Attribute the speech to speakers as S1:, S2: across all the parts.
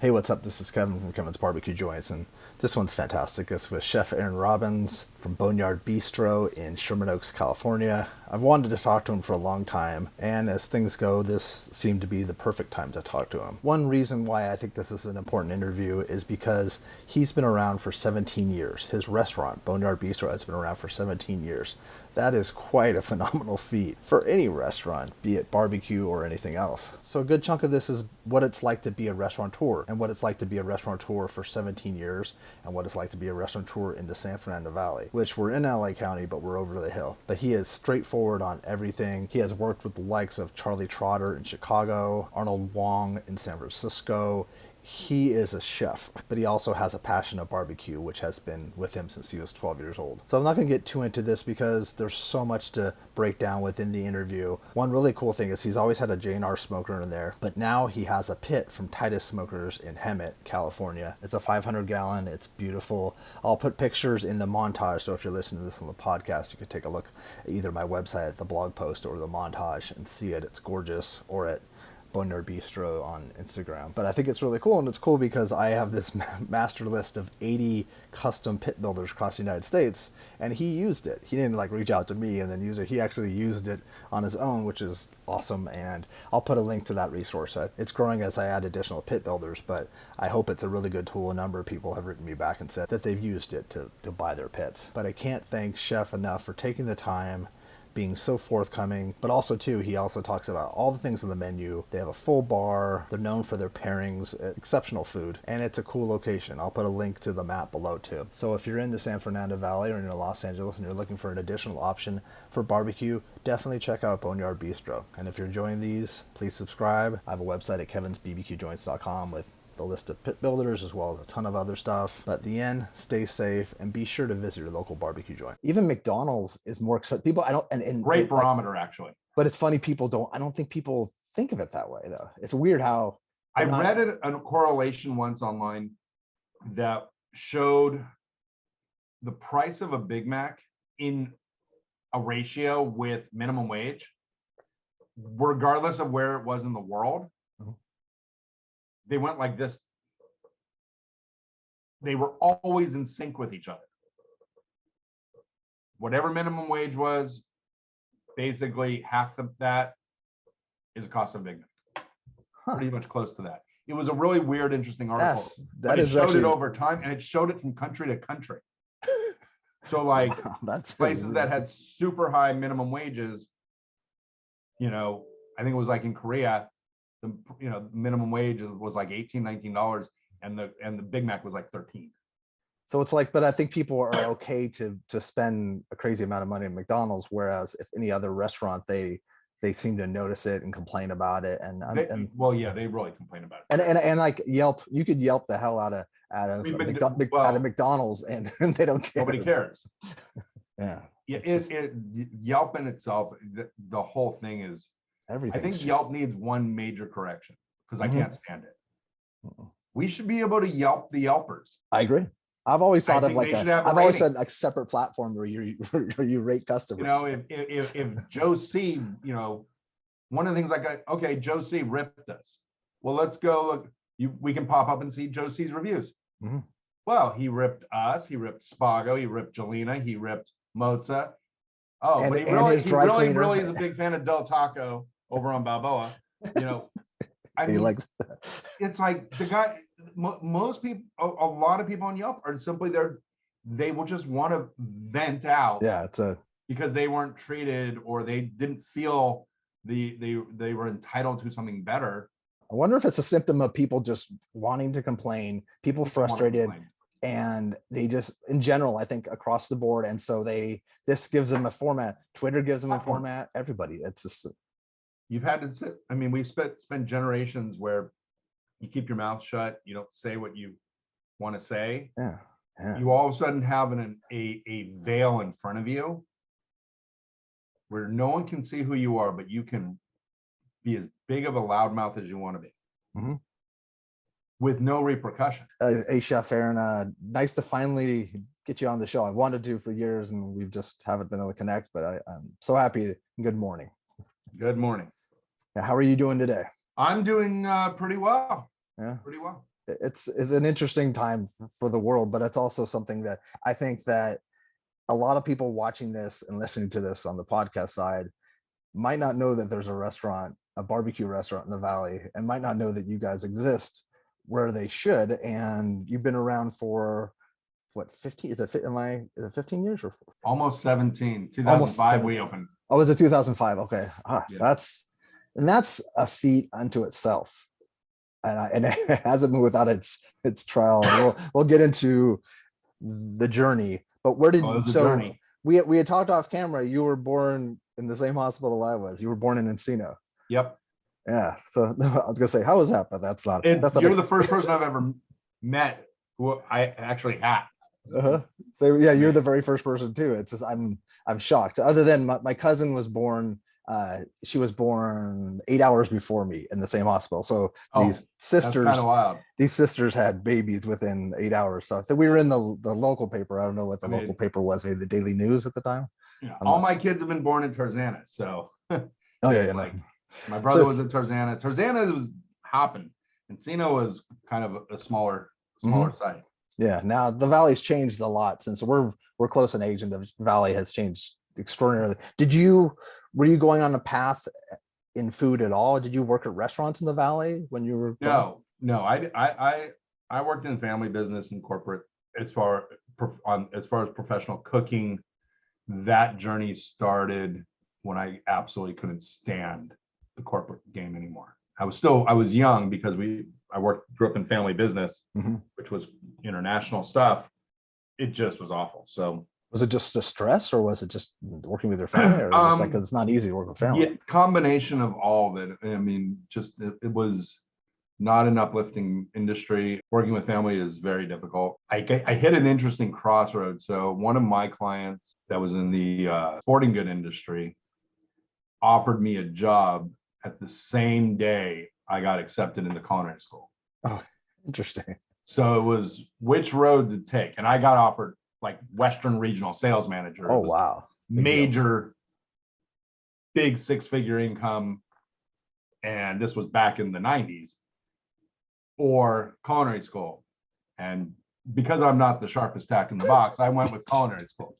S1: Hey, what's up? This is Kevin from Kevin's Barbecue Joints, and this one's fantastic. It's with Chef Aaron Robbins from Boneyard Bistro in Sherman Oaks, California. I've wanted to talk to him for a long time, and as things go, this seemed to be the perfect time to talk to him. One reason why I think this is an important interview is because he's been around for 17 years. His restaurant, Boneyard Bistro, has been around for 17 years. That is quite a phenomenal feat for any restaurant, be it barbecue or anything else. So a good chunk of this is what it's like to be a restaurateur, and what it's like to be a restaurateur for 17 years, and what it's like to be a restaurateur in the San Fernando Valley, which we're in LA County, but we're over the hill. But he is straightforward on everything. He has worked with the likes of Charlie Trotter in Chicago, Arnold Wong in San Francisco. He is a chef, but he also has a passion of barbecue, which has been with him since he was 12 years old. So I'm not going to get too into this because there's so much to break down within the interview. One really cool thing is he's always had a J&R smoker in there, but now he has a pit from Titus Smokers in Hemet, California. It's a 500 gallon. It's beautiful. I'll put pictures in the montage, so if you're listening to this on the podcast, you could take a look at either my website, the blog post, or the montage and see it. It's gorgeous. Or at Boneyard Bistro on Instagram. But I think it's really cool, and it's cool because I have this master list of 80 custom pit builders across the United States, and he used it. He didn't reach out to me and then use it. He actually used it on his own, which is awesome, and I'll put a link to that resource. It's growing as I add additional pit builders, but I hope it's a really good tool. A number of people have written me back and said that they've used it to buy their pits. But I can't thank Chef enough for taking the time, being so forthcoming, but also too, he also talks about all the things on the menu. They have a full bar, they're known for their pairings, exceptional food, and it's a cool location. I'll put a link to the map below too. So if you're in the San Fernando Valley or in Los Angeles and you're looking for an additional option for barbecue, definitely check out Boneyard Bistro. And if you're enjoying these, please subscribe. I have a website at kevinsbbqjoints.com with the list of pit builders as well as a ton of other stuff. But at the end, stay safe and be sure to visit your local barbecue joint. Even McDonald's is more expensive. People, I don't, and
S2: great barometer actually.
S1: But it's funny, I don't think people think of it that way though. It's weird how
S2: I read a correlation once online that showed the price of a Big Mac in a ratio with minimum wage, regardless of where it was in the world. They went like this. They were always in sync with each other. Whatever minimum wage was, basically half of that is the cost of Big Mac. Pretty much close to that. It was a really weird, interesting article. It showed it over time, and it showed it from country to country. So like places that had super high minimum wages, I think it was like in Korea, the minimum wage was like $18-19, and the Big Mac was like 13.
S1: So it's like, but I think people are okay to spend a crazy amount of money at McDonald's, whereas if any other restaurant, they seem to notice it and complain about it. And
S2: they really complain about it.
S1: And like Yelp, you could Yelp the hell out of McDonald's, and they don't care.
S2: Nobody cares.
S1: Yeah.
S2: Yelp in itself, the whole thing is. I think Yelp needs one major correction because I can't stand it. We should be able to Yelp the Yelpers.
S1: I agree. I've always thought of like I've always said like separate platform where you rate customers.
S2: If Joe C, one of the things okay, Joe C ripped us. Well, let's go look. We can pop up and see Joe C's reviews. Mm-hmm. Well, he ripped us. He ripped Spago. He ripped Jelena. He ripped Moza. Oh, but he really is a big fan of Del Taco over on Balboa. It's like the guy. Most people, a lot of people on Yelp are simply they will just want to vent out.
S1: Yeah,
S2: because they weren't treated or they didn't feel they were entitled to something better.
S1: I wonder if it's a symptom of people just wanting to complain, people frustrated, and they just, in general, I think across the board. And so this gives them a format. Twitter gives them a format. Everybody, it's just.
S2: You've had to sit. I mean, we've spent generations where you keep your mouth shut. You don't say what you want to say.
S1: Yeah.
S2: You all of a sudden have a veil in front of you where no one can see who you are, but you can be as big of a loudmouth as you want to be. Mm-hmm. With no repercussion.
S1: Hey, Chef Aaron, nice to finally get you on the show. I've wanted to for years, and we've just haven't been able to connect, but I'm so happy. Good morning.
S2: Good morning.
S1: How are you doing today?
S2: I'm doing pretty well.
S1: Yeah.
S2: Pretty well.
S1: it's an interesting time for the world, but it's also something that I think that a lot of people watching this and listening to this on the podcast side might not know that there's a barbecue restaurant in the Valley, and might not know that you guys exist where they should. And you've been around for what, 15? Is it 15 years or
S2: almost 17? 2005
S1: almost
S2: we opened.
S1: Oh, was it 2005? Okay.
S2: Yeah.
S1: That's a feat unto itself. And it hasn't been without its trial. We'll get into the journey. But where did
S2: journey.
S1: We had talked off camera. You were born in the same hospital I was. You were born in Encino.
S2: Yep.
S1: Yeah. So I was gonna say, how was that? But that's not.
S2: You're the first person I've ever met who I actually had.
S1: So yeah, you're the very first person too. It's just I'm shocked. Other than my cousin was born. She was born 8 hours before me in the same hospital. So these sisters,
S2: kind of wild.
S1: These sisters had babies within 8 hours. So we were in the local paper. I don't know what the local paper was, maybe the Daily News at the time.
S2: Yeah, all my kids have been born in Tarzana. So my brother was in Tarzana. Tarzana was hopping. Encino was kind of a smaller site.
S1: Yeah. Now the Valley's changed a lot since we're close in age, and the Valley has changed extraordinarily. Were you going on a path in food at all? Did you work at restaurants in the Valley when you were?
S2: No. I worked in family business and corporate as far as professional cooking. That journey started when I absolutely couldn't stand the corporate game anymore. I was young because grew up in family business, which was international stuff. It just was awful. So
S1: was it just a stress, or was it just working with your family, or just like, 'cause it's not easy to work with family?
S2: Yeah, combination of all of it. I mean, just it was not an uplifting industry. Working with family is very difficult. I hit an interesting crossroads. So one of my clients that was in the sporting good industry offered me a job at the same day I got accepted into culinary school.
S1: Oh, interesting.
S2: So it was which road to take. And I got offered like Western Regional Sales Manager.
S1: Oh, wow.
S2: Major, big 6-figure income. And this was back in the 90s. Or culinary school. And because I'm not the sharpest tack in the box, I went with culinary school.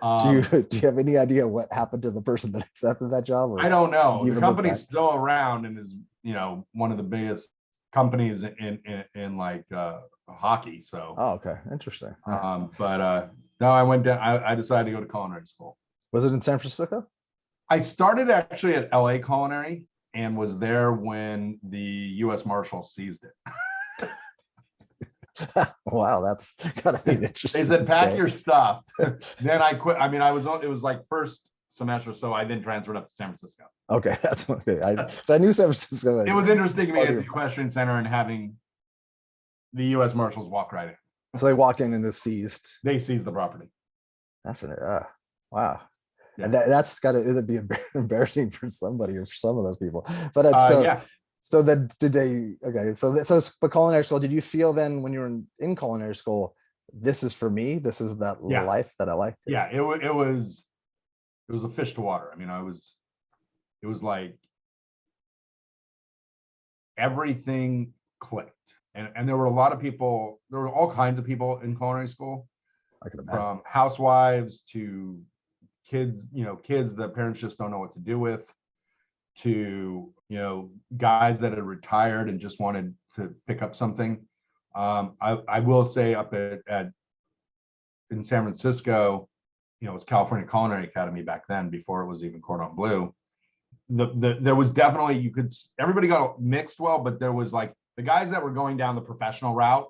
S1: Do you have any idea what happened to the person that accepted that job?
S2: I don't know. The company's still around and is, one of the biggest companies in like hockey. So.
S1: Oh, okay, interesting.
S2: But no, I went down. I decided to go to culinary school.
S1: Was it in San Francisco? I
S2: started actually at LA Culinary and was there when the U.S. Marshals seized it.
S1: Wow, that's gotta be interesting.
S2: They said, pack your stuff. Then I quit. I mean, it was like first semester, so I then transferred up to San Francisco.
S1: Okay, that's okay. I knew San Francisco.
S2: It was interesting to me at the equestrian center and having the U.S. Marshals walk right in.
S1: So they walk in and they seized
S2: the property.
S1: That's wow. Yeah. And that's it'd be embarrassing for somebody or for some of those people. But it's So then did they? Okay, but culinary school. Did you feel then when you were in culinary school, this is for me? This is that life that I like.
S2: Yeah, it was a fish to water. I mean, it was like everything clicked, and there were a lot of people. There were all kinds of people in culinary school,
S1: I can imagine.
S2: From housewives to kids. Kids that parents just don't know what to do with, to guys that had retired and just wanted to pick up something. I will say up in San Francisco, it was California Culinary Academy back then, before it was even Cordon Bleu. There was definitely, everybody got mixed well, but there was like the guys that were going down the professional route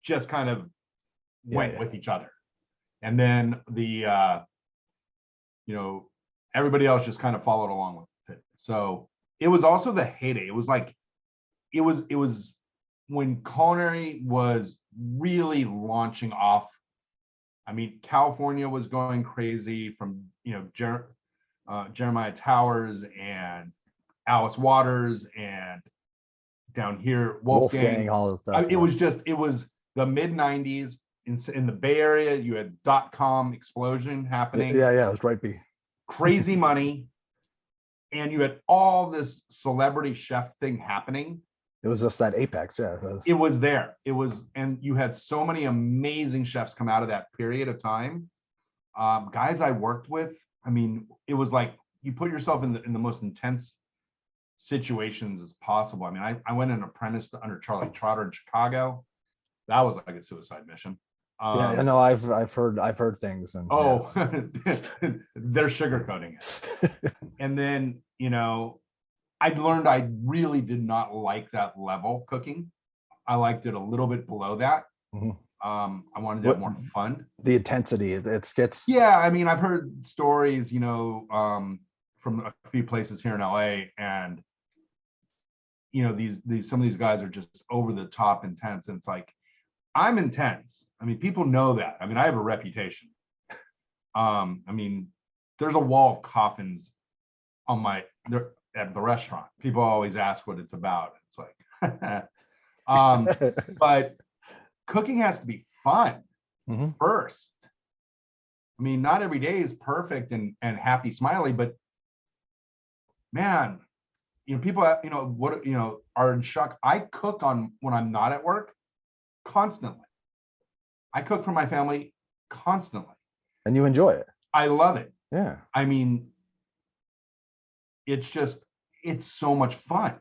S2: just kind of went with each other. And then everybody else just kind of followed along with it. So it was also the heyday. It was like, it was when culinary was really launching off. I mean, California was going crazy from, Jeremiah Towers and Alice Waters, and down here, Wolfgang,
S1: all this stuff.
S2: It was the mid 90s in the Bay Area. You had .com explosion happening.
S1: Yeah, it was right.
S2: Crazy money. And you had all this celebrity chef thing happening.
S1: It was just that apex. Yeah.
S2: It was there. It was, and you had so many amazing chefs come out of that period of time. Guys I worked with, I mean, it was like you put yourself in the most intense situations as possible. I mean, I went an apprentice under Charlie Trotter in Chicago. That was like a suicide mission.
S1: Yeah, I know. I've heard things, and
S2: oh, yeah. They're sugarcoating it. And then, you know, I'd learned I really did not like that level cooking. I liked it a little bit below that. Mm-hmm. I wanted to have more fun.
S1: The intensity, it gets.
S2: Yeah, I mean, I've heard stories, you know, from a few places here in LA, and you know, these some of these guys are just over the top intense, and it's like, I'm intense. I mean, people know that. I mean, I have a reputation. I mean, there's a wall of coffins on at the restaurant. People always ask what it's about. It's like, but cooking has to be fun first. I mean, not every day is perfect and happy, smiley, but man, you know, people, you know, what, you know, are in shock. I cook when I'm not at work constantly. I cook for my family constantly.
S1: And you enjoy it.
S2: I love it.
S1: Yeah.
S2: I mean, it's so much fun.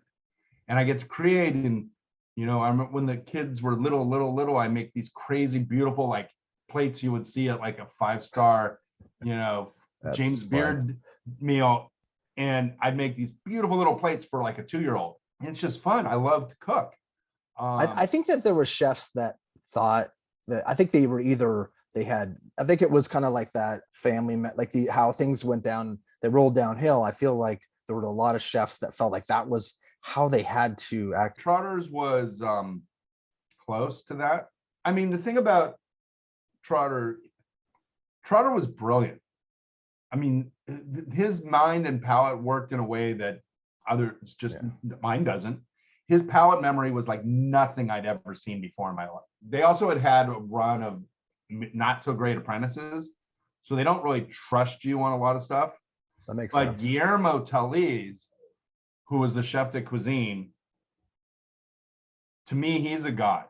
S2: And I get to create, and, you know, I remember when the kids were little, I make these crazy, beautiful, like plates you would see at like a 5-star, you know, James Beard meal. And I'd make these beautiful little plates for like a 2-year-old. And it's just fun. I love to cook.
S1: I think that there were chefs that thought that, I think they were either, I think it was kind of like that family, like how things went down, they rolled downhill. I feel like there were a lot of chefs that felt like that was how they had to act.
S2: Trotter's was close to that. I mean, the thing about Trotter was brilliant. I mean, his mind and palate worked in a way that others just, mine doesn't. His palate memory was like nothing I'd ever seen before in my life. They also had a run of not so great apprentices, so they don't really trust you on a lot of stuff.
S1: That makes sense.
S2: But Guillermo Tellez, who was the chef de cuisine, to me, he's a god.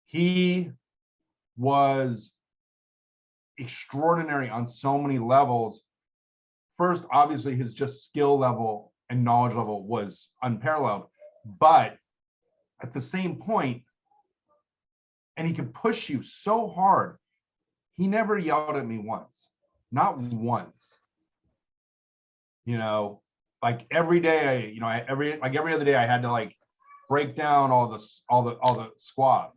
S2: He was extraordinary on so many levels. First, obviously, his just skill level and knowledge level was unparalleled. But at the same point, and he could push you so hard, he never yelled at me once. Not once. You know, like every day, every other day, I had to like break down all the squab,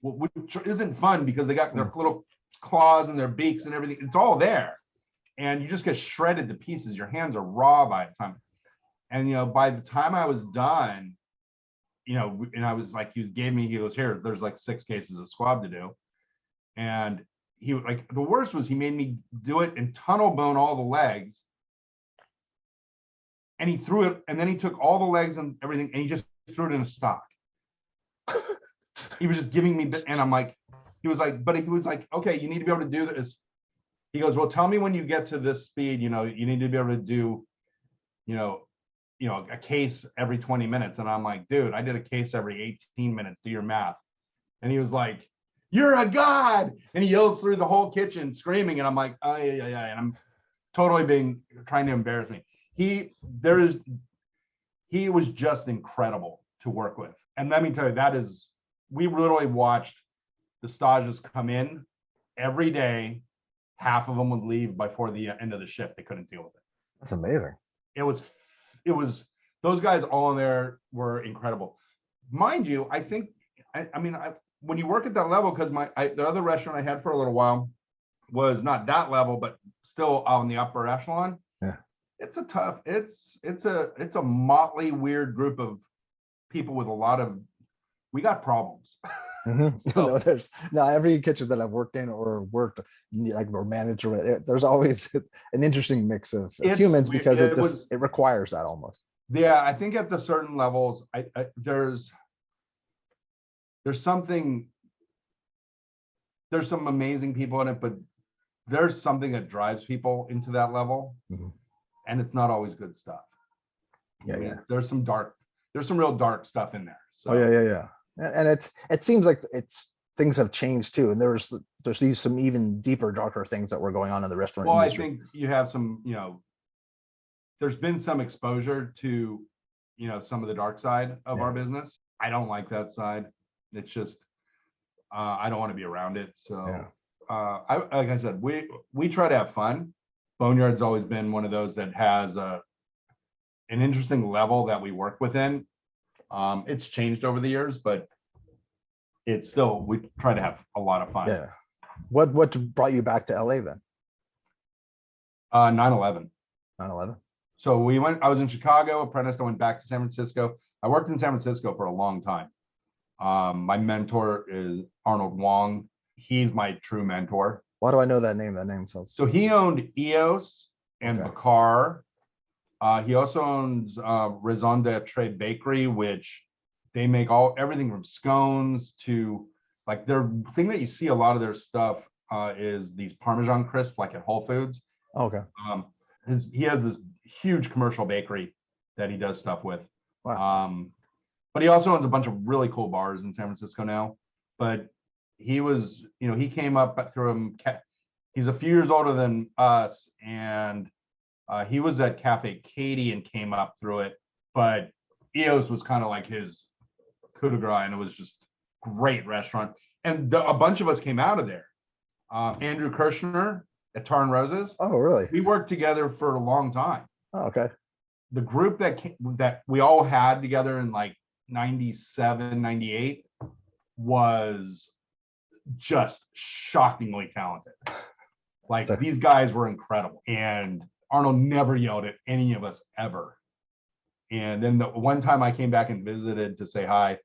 S2: which isn't fun because they got their little claws and their beaks and everything. It's all there, and you just get shredded to pieces. Your hands are raw by the time. And, you know, by the time I was done, you know, and I was like, he goes, here, there's like 6 cases of squab to do. And he, like, the worst was he made me do it and tunnel bone all the legs. And he threw it, and then he took all the legs and everything, and he just threw it in a stock. He was just giving me, and I'm like, he was like, okay, you need to be able to do this. He goes, well, tell me when you get to this speed, you know, you need to be able to do, you know, a case every 20 minutes. And I'm like, dude, I did a case every 18 minutes. Do your math. And he was like, you're a god. And he yells through the whole kitchen screaming. And I'm like, oh, yeah. And I'm totally trying to embarrass me. He was just incredible to work with. And let me tell you, we literally watched the stages come in every day. Half of them would leave before the end of the shift. They couldn't deal with it.
S1: That's amazing.
S2: It was those guys all in there were incredible. Mind you, I think, when you work at that level, because the other restaurant I had for a little while was not that level, but still on the upper echelon.
S1: Yeah.
S2: It's a motley, weird group of people with we got problems.
S1: So, every kitchen that I've worked in or worked like or managed, there's always an interesting mix of humans because it requires that almost.
S2: Yeah, I think at the certain levels, there's some amazing people in it, but there's something that drives people into that level, and it's not always good stuff.
S1: Yeah.
S2: There's some dark there's some real dark stuff in there. So
S1: yeah. And it seems like things have changed too. And there's these some even deeper, darker things that were going on in the restaurant industry.
S2: I think you have some, there's been some exposure to, some of the dark side of our business. I don't like that side. It's just, I don't want to be around it. So, like I said, we try to have fun. Boneyard's always been one of those that has an interesting level that we work within. It's changed over the years, but it's still, we try to have a lot of fun.
S1: Yeah. What brought you back to LA then?
S2: 9/11.
S1: 9/11.
S2: So I was in Chicago, apprenticed, I went back to San Francisco. I worked in San Francisco for a long time. My mentor is Arnold Wong. He's my true mentor.
S1: Why do I know that name? That name sounds.
S2: So he owned EOS and Bacar. He also owns Raison d'Etre Bakery, which they make everything from scones to like their thing that you see a lot of their stuff is these Parmesan crisps, like at Whole Foods.
S1: Okay.
S2: He has this huge commercial bakery that he does stuff with.
S1: Wow.
S2: But he also owns a bunch of really cool bars in San Francisco now. But he was, he came up through him. He's a few years older than us, and he was at Cafe Katie and came up through it. But EOS was kind of like his coup de grace, and it was just great restaurant. And a bunch of us came out of there. Andrew Kirshner at Tar and Roses.
S1: Oh, really?
S2: We worked together for a long time.
S1: Oh, okay.
S2: The group that we all had together in like 97, 98 was just shockingly talented. Like these guys were incredible. And Arnold never yelled at any of us ever. And then the one time I came back and visited to say hi,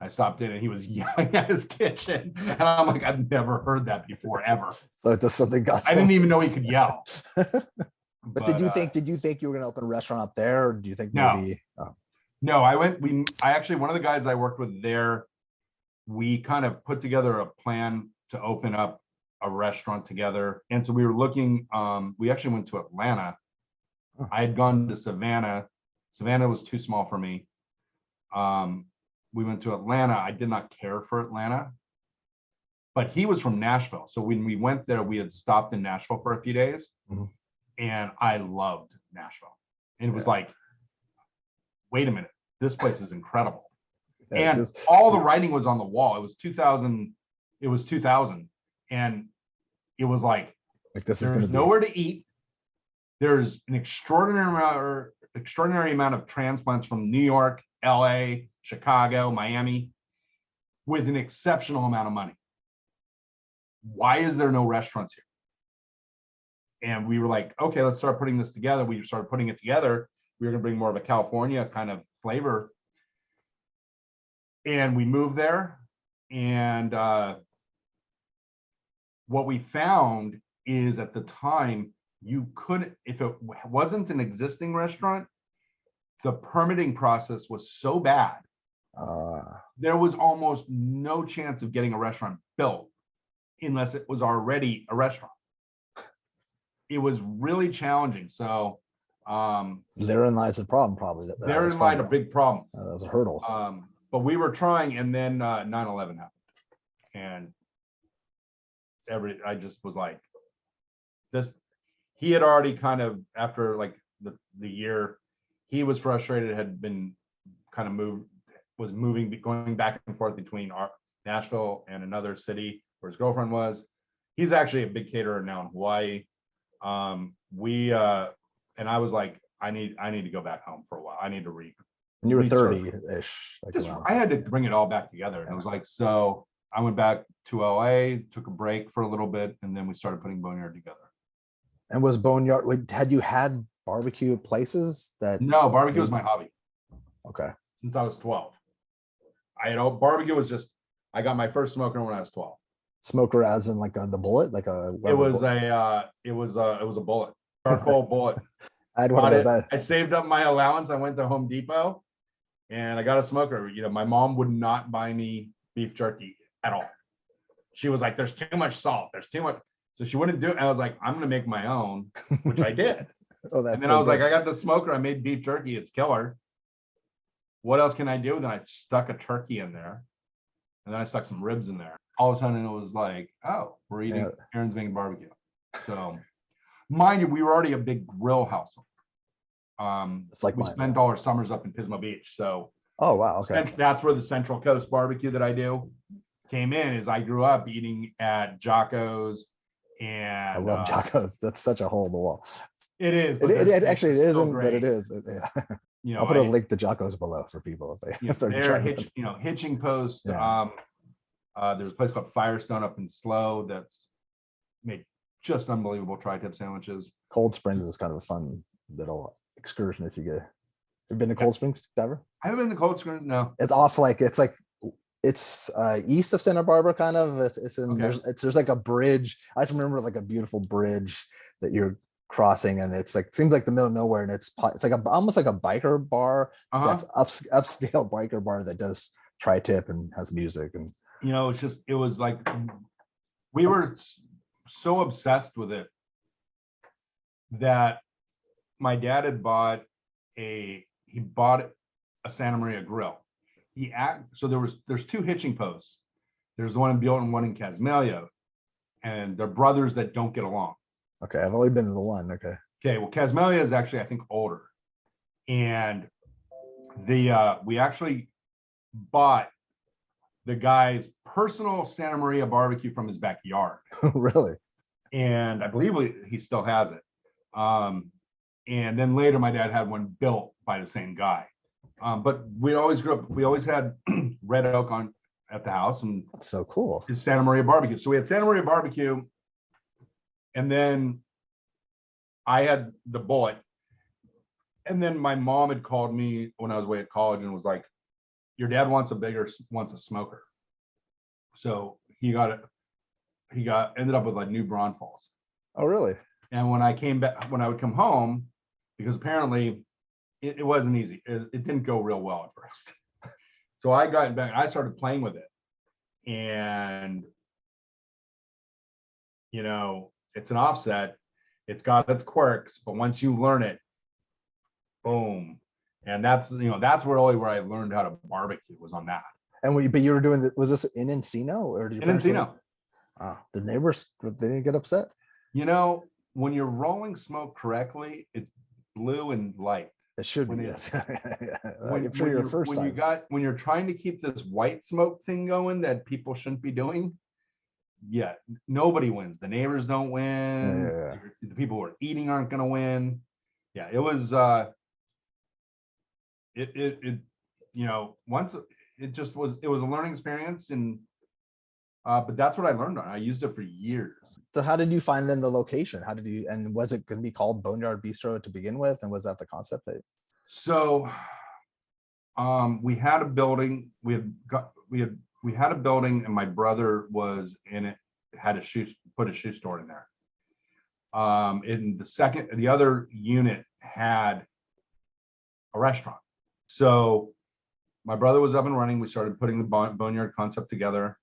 S2: I stopped in and he was yelling at his kitchen. And I'm like, I've never heard that before, ever.
S1: So just something got.
S2: I didn't even know he could yell.
S1: But did you think you were going to open a restaurant up there? Or do you think maybe?
S2: No, I actually, one of the guys I worked with there, we kind of put together a plan to open up a restaurant together. And so we were looking, we actually went to Atlanta. I had gone to Savannah. Savannah was too small for me. We went to Atlanta. I did not care for Atlanta, but he was from Nashville. So when we went there, we had stopped in Nashville for a few days. Mm-hmm. And I loved Nashville. And it was like, wait a minute, this place is incredible. And all the writing was on the wall. It was 2000. And it was like this is nowhere to eat. There's an extraordinary amount of transplants from New York, LA, Chicago, Miami, with an exceptional amount of money. Why is there no restaurants here? And we were like, okay, let's start putting this together. We started putting it together. We were going to bring more of a California kind of flavor. And we moved there. And what we found is at the time, you couldn't, if it wasn't an existing restaurant, the permitting process was so bad. There was almost no chance of getting a restaurant built unless it was already a restaurant. It was really challenging. So
S1: therein lies the problem, probably.
S2: Therein lied a big problem.
S1: That was a hurdle.
S2: But we were trying, and then 9/11 happened. And I just was like, this, he had already kind of, after like the year, he was frustrated, had been kind of going back and forth between Nashville and another city where his girlfriend was. He's actually a big caterer now in Hawaii. And I was like, I need to go back home for a while. I need to read.
S1: And you were 30-ish.
S2: I had to bring it all back together. And I was like, so I went back to LA, took a break for a little bit, and then we started putting Boneyard together.
S1: And was Boneyard, had you had barbecue places that?
S2: No, barbecue was my hobby.
S1: Okay.
S2: Since I was 12. Barbecue was just, I got my first smoker when I was 12.
S1: Smoker as in like the bullet?
S2: It was a bullet. Charcoal bullet.
S1: I had one of those.
S2: I saved up my allowance. I went to Home Depot and I got a smoker. My mom would not buy me beef jerky at all. She was like, there's too much salt. There's too much. So she wouldn't do it. I was like, I'm going to make my own, which I did. And then I was like, I got the smoker. I made beef jerky. It's killer. what else can I do? Then I stuck a turkey in there, and then I stuck some ribs in there. All of a sudden, it was like, oh, we're eating Aaron's Vegan Barbecue. So, mind you, we were already a big grill household.
S1: It's like
S2: we spent all our summers up in Pismo Beach. So,
S1: oh wow, okay,
S2: that's where the Central Coast barbecue that I do came in. Is I grew up eating at Jocko's, and
S1: I love Jocko's. That's such a hole in the wall.
S2: It is.
S1: It actually it isn't, but it is.
S2: Yeah.
S1: I'll put a link to Jocko's below for people if
S2: they're hitching post. Yeah. There's a place called Firestone up in Slow that's made just unbelievable tri-tip sandwiches.
S1: Cold Springs is kind of a fun little excursion if you get. Have you been to Cold Springs ever?
S2: I haven't been to Cold Springs. No.
S1: It's off it's east of Santa Barbara, kind of. It's in there's like a bridge. I just remember like a beautiful bridge that you're crossing, and it's like seems like the middle of nowhere, and it's like almost like a biker bar. That's upscale biker bar that does tri-tip and has music. And
S2: it was like we were so obsessed with it that my dad had bought a Santa Maria grill. So there's two hitching posts. There's the one in Buell and one in Casmalia, and they're brothers that don't get along.
S1: Okay, I've only been to the one. Okay,
S2: well, Casmalia is actually, I think, older, and we actually bought the guy's personal Santa Maria barbecue from his backyard.
S1: Really?
S2: And I believe he still has it. And then later, my dad had one built by the same guy. But we always had red oak at the house, and
S1: that's so cool.
S2: It's Santa Maria barbecue. So we had Santa Maria barbecue, and then I had the bullet. And then my mom had called me when I was away at college and was like, "Your dad wants a smoker." So he ended up with like new Braunfels.
S1: Oh, really?
S2: And when I would come home, because apparently it wasn't easy. It didn't go real well at first. So I got back, I started playing with it, and it's an offset. It's got its quirks, but once you learn it, boom. And that's really where I learned how to barbecue, was on that.
S1: And but you were doing was this in Encino, or did you?
S2: In Encino.
S1: The neighbors, they didn't get upset?
S2: When you're rolling smoke correctly, it's blue and light.
S1: It should be, yes. When
S2: you're trying to keep this white smoke thing going that people shouldn't be doing, nobody wins. The neighbors don't win. The people who are eating aren't going to win. Yeah, it was once it was a learning experience, and but that's what I learned on. I used it for years.
S1: So how did you find then the location? And was it going to be called Boneyard Bistro to begin with? And was that the concept?
S2: So we had a building. We had a building, and my brother was in it, put a shoe store in there. The other unit had a restaurant. So my brother was up and running. We started putting the Boneyard concept together,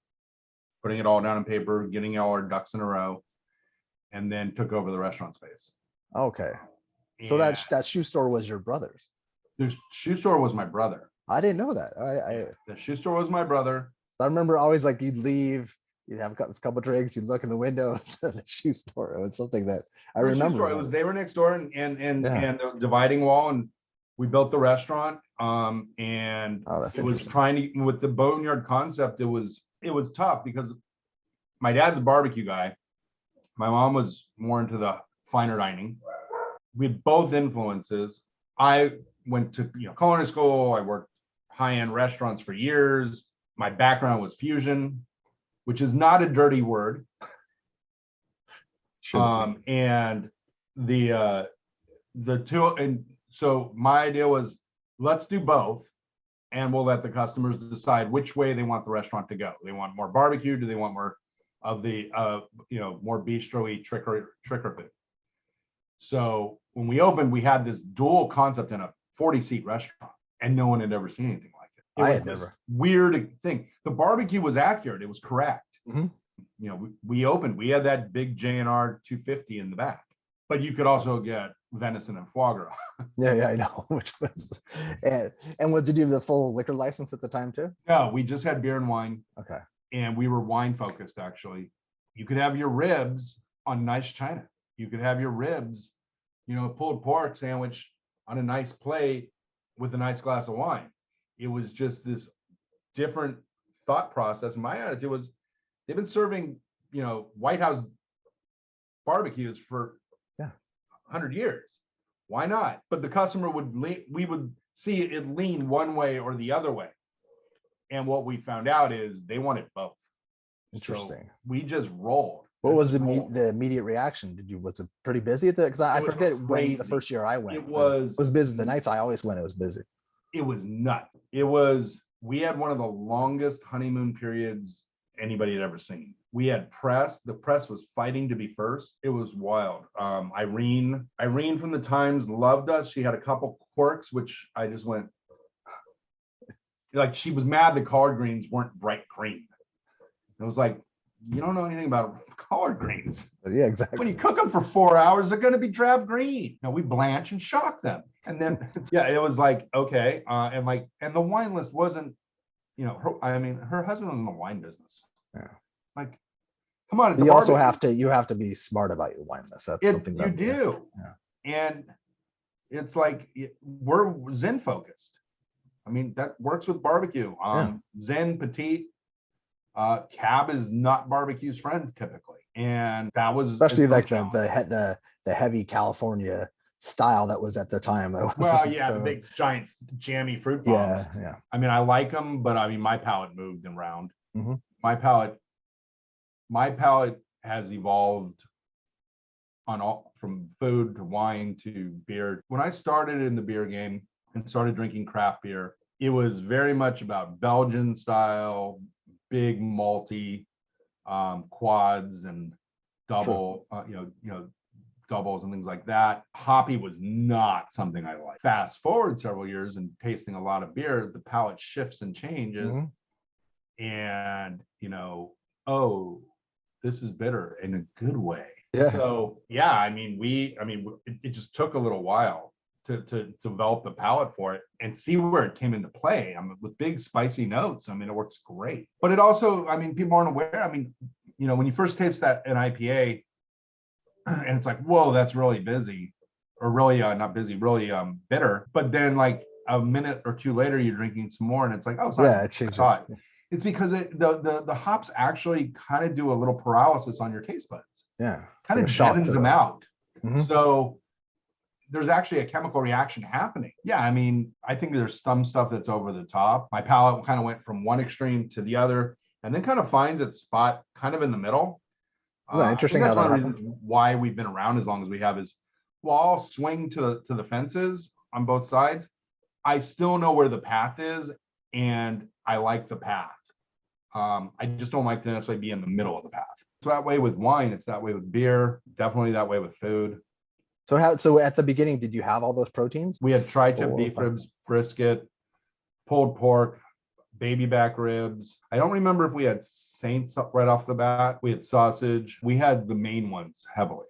S2: putting it all down on paper, getting all our ducks in a row, and then took over the restaurant space.
S1: Okay. So that shoe store was your brother's?
S2: The shoe store was my brother.
S1: I didn't know that.
S2: The shoe store was my brother.
S1: I remember always like you'd leave, you'd have a couple drinks, you'd look in the window of the shoe store. It was something that I remember.
S2: They were next door, and the dividing wall, and we built the restaurant. And it was with the Boneyard concept, it was tough because my dad's a barbecue guy. My mom was more into the finer dining. We had both influences. I went to culinary school. I worked high-end restaurants for years. My background was fusion, which is not a dirty word. And the two, and so my idea was, let's do both, and we'll let the customers decide which way they want the restaurant to go. They want more barbecue? Do they want more of the more bistro-y tricker food? So when we opened, we had this dual concept in a 40-seat restaurant, and no one had ever seen anything like it.
S1: I had never.
S2: Weird thing. The barbecue was accurate. It was correct.
S1: Mm-hmm.
S2: We opened. We had that big J&R 250 in the back, but you could also get venison and foie gras.
S1: Yeah, I know. Which was, and what, did you have the full liquor license at the time too?
S2: No, we just had beer and wine.
S1: Okay.
S2: And we were wine focused, actually. You could have your ribs on nice china. You could have your ribs, pulled pork sandwich on a nice plate with a nice glass of wine. It was just this different thought process. My attitude was, they've been serving, White House barbecues for 100 years. Why not? But the customer we would see it lean one way or the other way. And what we found out is they wanted both.
S1: Interesting.
S2: So we just rolled.
S1: What was the immediate reaction? Was it pretty busy at the? Because I forget when the first year I went. It was busy. The nights I always went, it was busy.
S2: It was nuts. We had one of the longest honeymoon periods anybody had ever seen. We had press. The press was fighting to be first. It was wild. Irene from the Times loved us. She had a couple quirks, which I just went, like, she was mad the collard greens weren't bright green. It was like, you don't know anything about collard greens.
S1: Yeah, exactly.
S2: When you cook them for 4 hours, they're going to be drab green. No, we blanch and shock them. And then, it was like, okay. And the wine list wasn't, her husband was in the wine business.
S1: Yeah.
S2: Like, come on.
S1: You also have to be smart about your wine list. That's something that
S2: you do. Yeah. And it's like, we're Zen focused. I mean, that works with barbecue. Zen, petite, cab is not barbecue's friend typically. And that was
S1: especially like the heavy California style that was at the time.
S2: The big giant jammy fruit bombs.
S1: Yeah.
S2: I mean, I like them, but I mean, my palate moved around.
S1: Mm-hmm.
S2: My palate has evolved from food to wine to beer. When I started in the beer game and started drinking craft beer, it was very much about Belgian style, big malty, quads and double, doubles and things like that. Hoppy was not something I liked. Fast forward several years and tasting a lot of beer, the palate shifts and changes. Mm-hmm. And, this is bitter in a good way.
S1: Yeah.
S2: So, it just took a little while to develop the palate for it and see where it came into play. With big spicy notes, it works great. But it also, people aren't aware. When you first taste an IPA and it's like, whoa, that's really busy, or really not busy, really bitter. But then like a minute or two later, you're drinking some more and it's like, oh, it's not,
S1: it changes.
S2: It's because the hops actually kind of do a little paralysis on your taste buds.
S1: Yeah.
S2: Kind of deadens them out.
S1: Mm-hmm.
S2: So there's actually a chemical reaction happening. Yeah, I think there's some stuff that's over the top. My palate kind of went from one extreme to the other and then kind of finds its spot kind of in the middle.
S1: Isn't that interesting how that happens?
S2: Why we've been around as long as we have is, well, I'll swing to the fences on both sides. I still know where the path is and I like the path. I just don't like to necessarily be in the middle of the path. So that way with wine, it's that way with beer, definitely that way with food.
S1: So at the beginning, did you have all those proteins?
S2: We had tri-tip beef ribs, brisket, pulled pork, baby back ribs. I don't remember if we had saints right off the bat. We had sausage. We had the main ones heavily.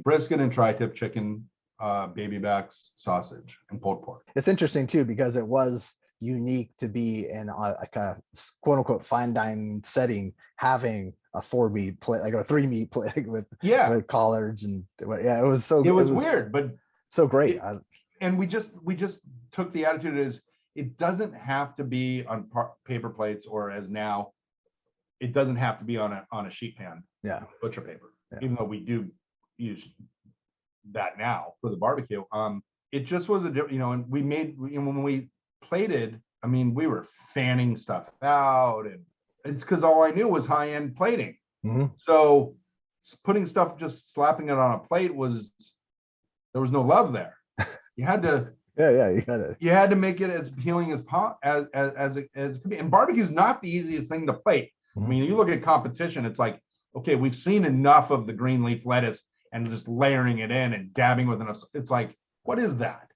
S2: Brisket and tri-tip chicken, baby backs, sausage, and pulled pork.
S1: It's interesting too, because it was unique to be in a quote unquote fine dining setting, having a 4-meat plate, like a 3-meat plate with collards and it was
S2: weird, but
S1: so great.
S2: And we just took the attitude as it doesn't have to be on paper plates, or as now, it doesn't have to be on a sheet pan, butcher paper, even though we do use that now for the barbecue. It just was and we made, when we plated, we were fanning stuff out, and it's because all I knew was high-end plating.
S1: Mm-hmm.
S2: So putting stuff, just slapping it on a plate there was no love there. You had to you had to make it as appealing as it could be. And barbecue is not the easiest thing to plate.
S1: Mm-hmm.
S2: You look at competition, it's like, okay, we've seen enough of the green leaf lettuce and just layering it in and dabbing with enough. It's like, what is that?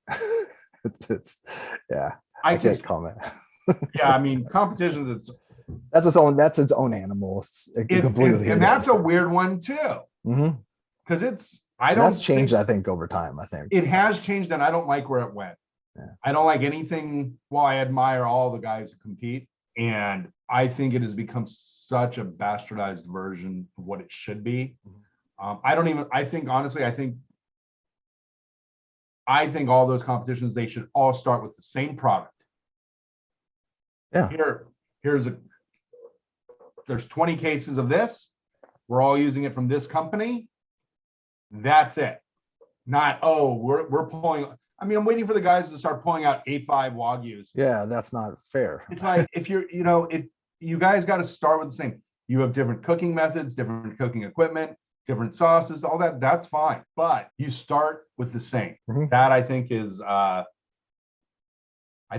S1: I can't comment.
S2: Competitions,
S1: that's its own animal. Completely.
S2: And that's a weird one too.
S1: Mm-hmm.
S2: Because I
S1: That's
S2: don't
S1: changed,
S2: think
S1: I think, over time. I think
S2: it has changed, and I don't like where it went.
S1: Yeah.
S2: I don't like anything. Well, I admire all the guys who compete, and I think it has become such a bastardized version of what it should be. I think honestly, I think all those competitions, they should all start with the same product.
S1: Yeah.
S2: There's 20 cases of this. We're all using it from this company. That's it. Not, oh, we're pulling. I mean, I'm waiting for the guys to start pulling out 8.5 Wagyus.
S1: Yeah, that's not fair.
S2: It's like, if you're, you guys got to start with the same. You have different cooking methods, different cooking equipment, different sauces, all that. That's fine. But you start with the same.
S1: Mm-hmm.
S2: That I think is, I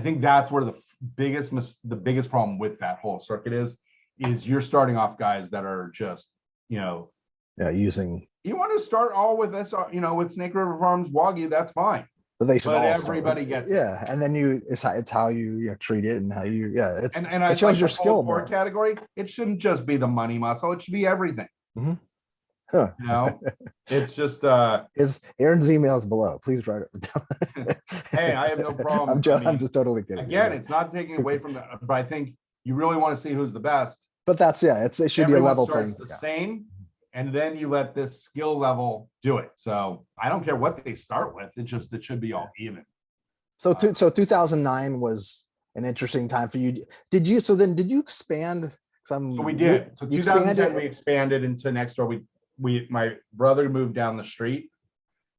S2: think that's where the biggest problem with that whole circuit is you're starting off guys that are just,
S1: using.
S2: You want to start all with this, with Snake River Farms Wagyu, that's fine.
S1: But they should all
S2: everybody gets
S1: it. And then it's how you treat it and how you it's
S2: and
S1: it shows your skill more.
S2: Category. It shouldn't just be the money muscle. It should be everything.
S1: Mm-hmm. Huh.
S2: It's just
S1: is Aaron's emails below. Please write it.
S2: Hey, I have no problem.
S1: I'm just totally kidding.
S2: Again, it's not taking away from that, but I think you really want to see who's the best.
S1: But that's it should be a level playing
S2: field. The same. And then you let this skill level do it. So I don't care what they start with. It should be all even.
S1: So 2009 was an interesting time for you. Did you expand?
S2: So we did. So 2010 we expanded into next door. My brother moved down the street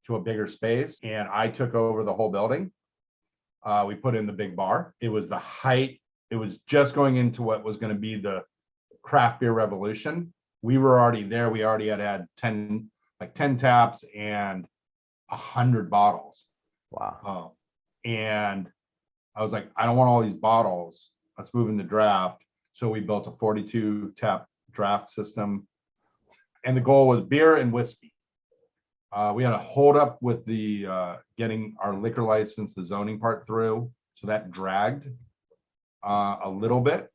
S2: to a bigger space, and I took over the whole building. We put in the big bar. It was the height. It was just going into what was going to be the craft beer revolution. We were already there. We already had 10 taps and 100 bottles.
S1: Wow.
S2: And I was like, I don't want all these bottles. Let's move into draft. So we built a 42 tap draft system. And the goal was beer and whiskey. We had a hold up with the getting our liquor license, the zoning part through. So that dragged a little bit.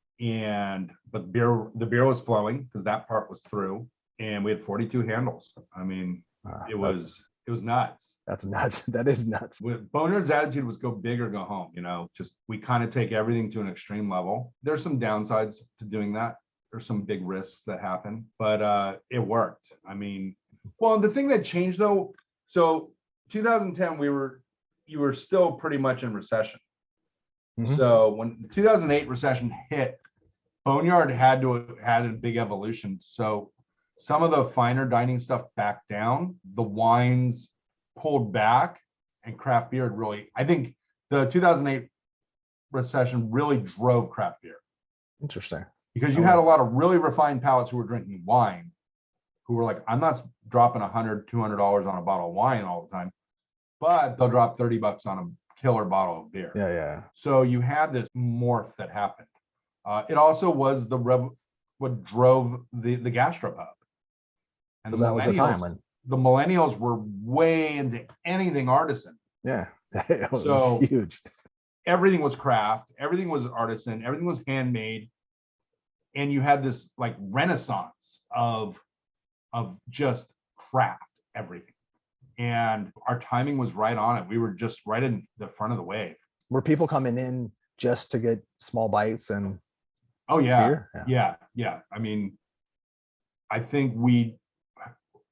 S2: But the beer was flowing because that part was through, and we had 42 handles. I mean, it was nuts.
S1: That's nuts. That is nuts.
S2: With Boneyard's attitude was go big or go home. Just we kind of take everything to an extreme level. There's some downsides to doing that. There's some big risks that happen, but it worked. I mean, well, the thing that changed though, so 2010 you were still pretty much in recession. Mm-hmm. So when the 2008 recession hit, Boneyard had a big evolution. So some of the finer dining stuff backed down, the wines pulled back, and craft beer really, I think the 2008 recession really drove craft beer.
S1: Interesting.
S2: Because you had a lot of really refined palates who were drinking wine, who were like, I'm not dropping $100, $200 on a bottle of wine all the time, but they'll drop $30 on a killer bottle of beer.
S1: Yeah.
S2: So you had this morph that happened. It also was what drove the gastropub. And
S1: that was the time when
S2: the millennials were way into anything artisan.
S1: Yeah, it was huge.
S2: Everything was craft, everything was artisan, everything was handmade, and you had this like renaissance of just craft everything. And our timing was right on it. We were just right in the front of the wave.
S1: Were people coming in just to get small bites and
S2: beer? Yeah. I mean, I think we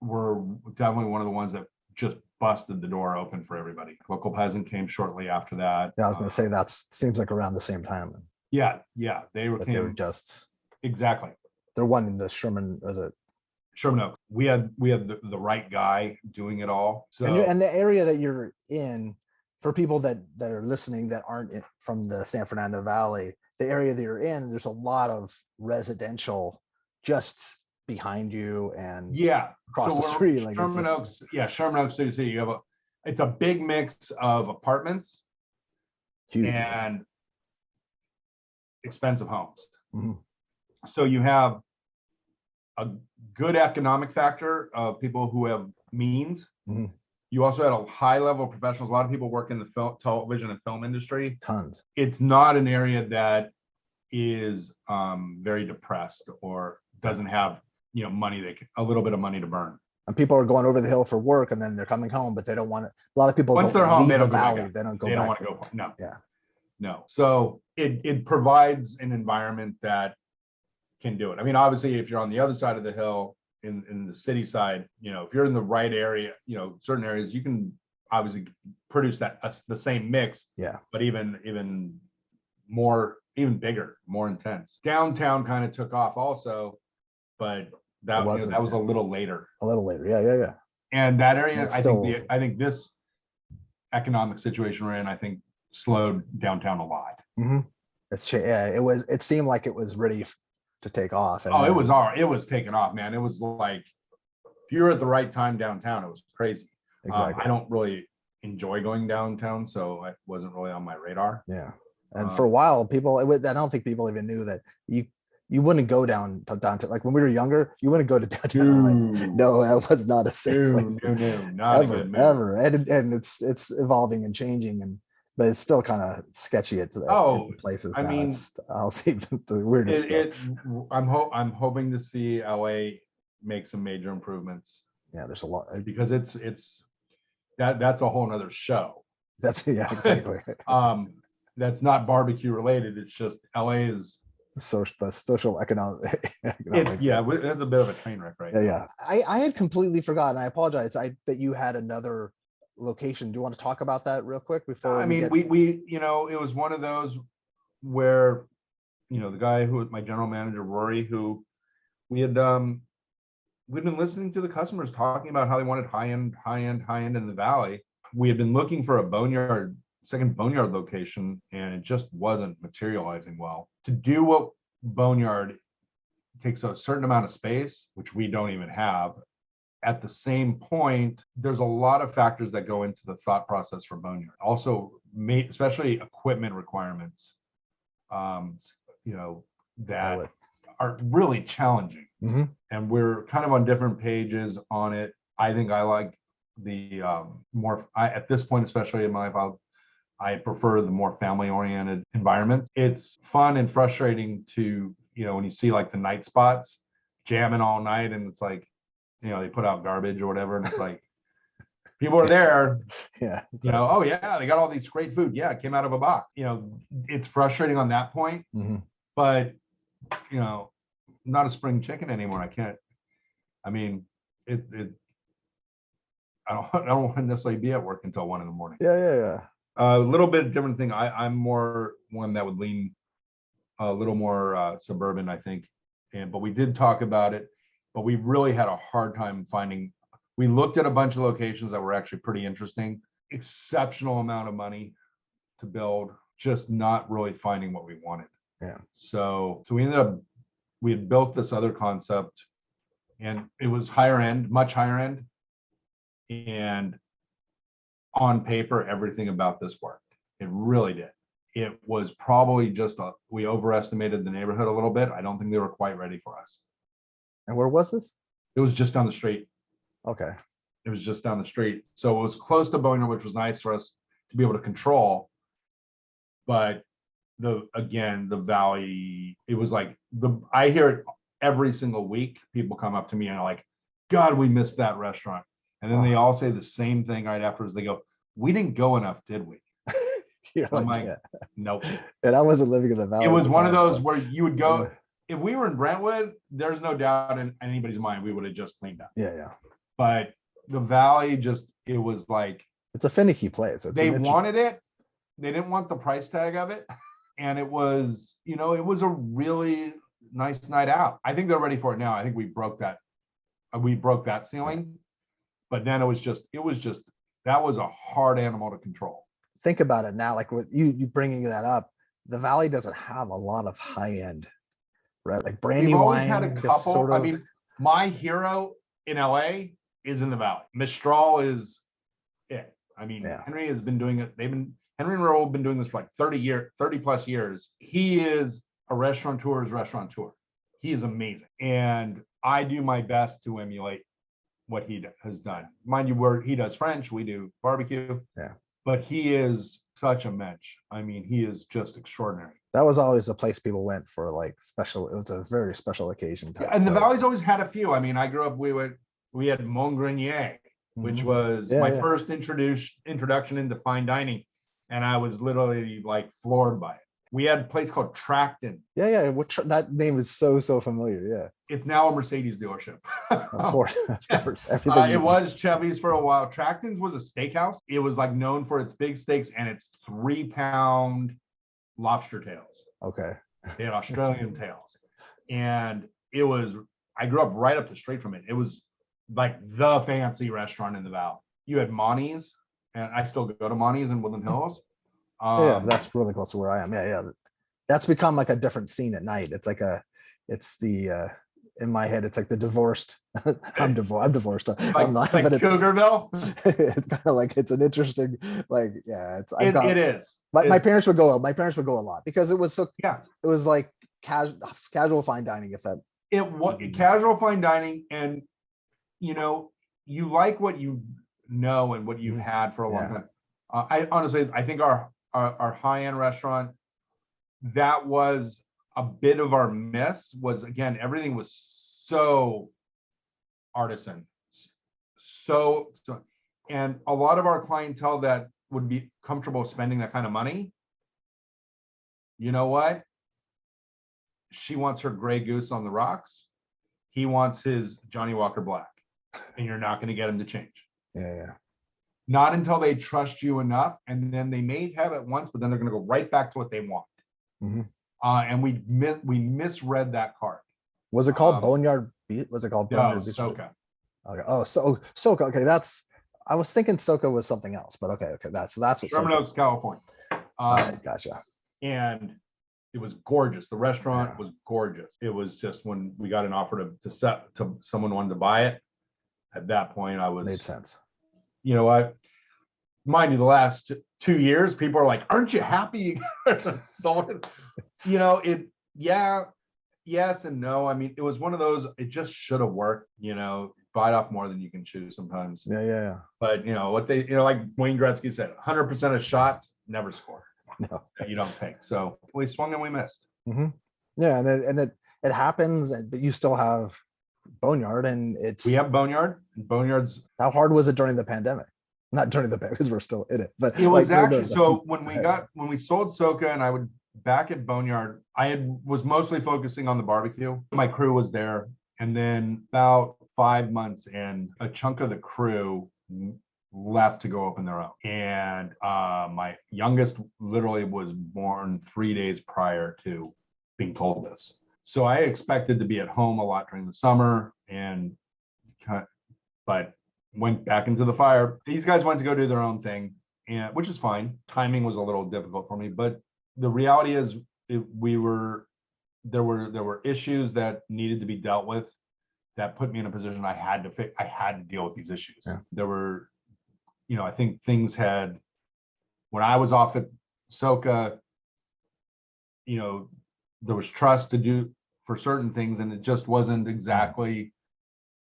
S2: were definitely one of the ones that just busted the door open for everybody. Local Peasant came shortly after that.
S1: Yeah, I was going to say that seems like around the same time.
S2: Yeah. They were
S1: just
S2: exactly.
S1: They're one in the Sherman. Was it
S2: Sherman Oaks? We had the right guy doing it all. So
S1: and the area that you're in, for people that are listening that aren't from the San Fernando Valley, the area that you're in, there's a lot of residential just behind you and across the street. Like
S2: Sherman Oaks. Yeah, Sherman Oaks City. You have it's a big mix of apartments and expensive homes.
S1: Mm-hmm.
S2: So you have a good economic factor of people who have means.
S1: Mm-hmm.
S2: You also had a high level of professionals. A lot of people work in the television and film industry.
S1: Tons.
S2: It's not an area that is very depressed or doesn't have money. A little bit of money to burn.
S1: And people are going over the hill for work and then they're coming home, but they don't want to. A lot of people
S2: Once they're
S1: don't
S2: home, they
S1: leave the
S2: don't go back
S1: valley.
S2: out.
S1: They don't go
S2: They don't
S1: back.
S2: want to go. No,
S1: Yeah.
S2: no. So it provides an environment that can do it. I mean, obviously, if you're on the other side of the hill in the city side, you know, if you're in the right area, you know, certain areas, you can obviously produce the same mix.
S1: Yeah.
S2: But even more, even bigger, more intense. Downtown kind of took off also, but that that was a little later.
S1: A little later. Yeah.
S2: And that area, I think this economic situation we're in, I think slowed downtown a lot.
S1: Mm-hmm. It seemed like it was ready to take off.
S2: And it was taking off, man. It was like, if you were at the right time downtown, it was crazy. Exactly. I don't really enjoy going downtown, so it wasn't really on my radar.
S1: Yeah. And for a while, I don't think people even knew that you wouldn't go downtown. Like when we were younger, you wouldn't go to downtown. No, that was not a safe place.
S2: No, not
S1: ever. And it's evolving and changing, but it's still kind of sketchy at places.
S2: I mean,
S1: I'll see the weirdest stuff.
S2: I'm hoping to see LA make some major improvements.
S1: Yeah, there's a lot
S2: because that's a whole nother show.
S1: Exactly.
S2: That's not barbecue related. It's just LA is
S1: the social economic.
S2: It's a bit of a train wreck right now.
S1: Yeah. I had completely forgotten. I apologize. That you had another location. Do you want to talk about that real quick before?
S2: We you know, it was one of those where, you know, the guy who was my general manager, Rory, who we'd been listening to the customers talking about how they wanted high end in the valley. We had been looking for a second Boneyard location, and it just wasn't materializing well. To do what Boneyard takes a certain amount of space, which we don't even have. At the same point, there's a lot of factors that go into the thought process for Boneyard. Also, especially equipment requirements, you know, that are really challenging.
S1: Mm-hmm.
S2: And we're kind of on different pages on it. I think I like the at this point, especially in my life, I prefer the more family-oriented environments. It's fun and frustrating to, you know, when you see like the night spots jamming all night, and it's like, you know, they put out garbage or whatever, and it's like people are there.
S1: Yeah.
S2: You know, oh yeah, they got all these great food. Yeah, it came out of a box. You know, it's frustrating on that point.
S1: Mm-hmm.
S2: But, you know, I'm not a spring chicken anymore. I can't. I mean, I don't want to necessarily be at work until 1 a.m.
S1: Yeah.
S2: A little bit different thing. I'm more one that would lean a little more suburban, I think. But we did talk about it, but we really had a hard time finding. We looked at a bunch of locations that were actually pretty interesting, exceptional amount of money to build, just not really finding what we wanted.
S1: Yeah.
S2: So we had built this other concept, and it was higher end, much higher end. And on paper, everything about this worked. It really did. It was probably we overestimated the neighborhood a little bit. I don't think they were quite ready for us.
S1: And where was this?
S2: It was just down the street.
S1: Okay.
S2: It was just down the street. So it was close to Boneyard, which was nice for us to be able to control. But the valley, it was like I hear it every single week. People come up to me and are like, God, we missed that restaurant. And then they all say the same thing right afterwards. They go, we didn't go enough, did we? I'm like, nope.
S1: And I wasn't living in the valley.
S2: It was one of those where you would go, if we were in Brentwood, there's no doubt in anybody's mind we would have just cleaned up.
S1: Yeah.
S2: But the valley it was like,
S1: it's a finicky place.
S2: They wanted it. They didn't want the price tag of it. And it was, you know, it was a really nice night out. I think they're ready for it now. I think we broke that ceiling. But then it was just that was a hard animal to control.
S1: Think about it now, like with you bringing that up, the valley doesn't have a lot of high end, right? Like Brandywine.
S2: We've always had a couple. I mean, my hero in LA is in the valley. Mistral is it. I mean, Henry has been doing it. Henry and Raoul have been doing this for like 30 plus years. He is a restaurateur's restaurateur. He is amazing. And I do my best to emulate what he has done. Mind you, where he does French, we do barbecue.
S1: Yeah.
S2: But he is such a mensch. I mean, he is just extraordinary.
S1: That was always the place people went for like special. It was a very special occasion.
S2: And the valley's always had a few. I mean, I grew up, we went We had Mon Grenier, which was my first introduction into fine dining. And I was literally like floored by it. We had a place called Tracton.
S1: Yeah. That name is so familiar. Yeah.
S2: It's now a Mercedes dealership.
S1: Of course.
S2: It was Chevy's for a while. Tracton's was a steakhouse. It was like known for its big steaks and its 3-pound lobster tails.
S1: Okay.
S2: They had Australian tails. And it was, I grew up right up the street from it. It was like the fancy restaurant in the Valley. You had Monty's, and I still go to Monty's in Woodland Hills.
S1: That's really close to where I am. Yeah. That's become like a different scene at night. It's like in my head, it's like the divorced. I'm divorced. I'm not,
S2: like Cougarville.
S1: It's kind of like, it's an interesting, like,
S2: it is.
S1: My parents would go. My parents would go a lot because it was so. Yeah. It was like casual fine dining. If that.
S2: It was casual fine dining, and you like what you know and what you've had for a long time. I honestly, I think our high-end restaurant, that was a bit of our miss. Was, again, everything was so artisan, so and a lot of our clientele that would be comfortable spending that kind of money, you know what? She wants her Grey Goose on the rocks. He wants his Johnny Walker Black, and you're not going to get him to change.
S1: Yeah.
S2: Not until they trust you enough, and then they may have it once, but then they're going to go right back to what they want.
S1: Mm-hmm.
S2: And we misread that card.
S1: Was it called Boneyard? Was it called Boneyard
S2: Bistro? Soka.
S1: Okay. Oh, so Soka. Okay, I was thinking Soka was something else, but okay. That's what
S2: Sherman Oaks, California.
S1: Gotcha.
S2: And it was gorgeous. The restaurant was gorgeous. It was just when we got an offer to someone wanted to buy it. At that point, I was
S1: made sense.
S2: Mind you, the last 2 years, people are like, "Aren't you happy you sold it?" Yes and no. I mean, it was one of those. It just should have worked. Bite off more than you can chew sometimes.
S1: Yeah.
S2: But what they, like Wayne Gretzky said, 100% of shots never score.
S1: No,
S2: you don't take. So we swung and we missed.
S1: Mm-hmm. Yeah, and it happens, but you still have Boneyard, and
S2: we have Boneyard. Boneyard's.
S1: How hard was it during the pandemic? Not during the pandemic, because we're still in it. But
S2: it was actually so when we sold Soka, and I would back at Boneyard, was mostly focusing on the barbecue. My crew was there, and then about 5 months in, a chunk of the crew left to go open their own. And my youngest literally was born 3 days prior to being told this. So I expected to be at home a lot during the summer, but went back into the fire. These guys went to go do their own thing, which is fine. Timing was a little difficult for me, but the reality is there were issues that needed to be dealt with that put me in a position I had to deal with these issues. Yeah. There were, I think things had, when I was off at Soka, there was trust to do for certain things, and it just wasn't exactly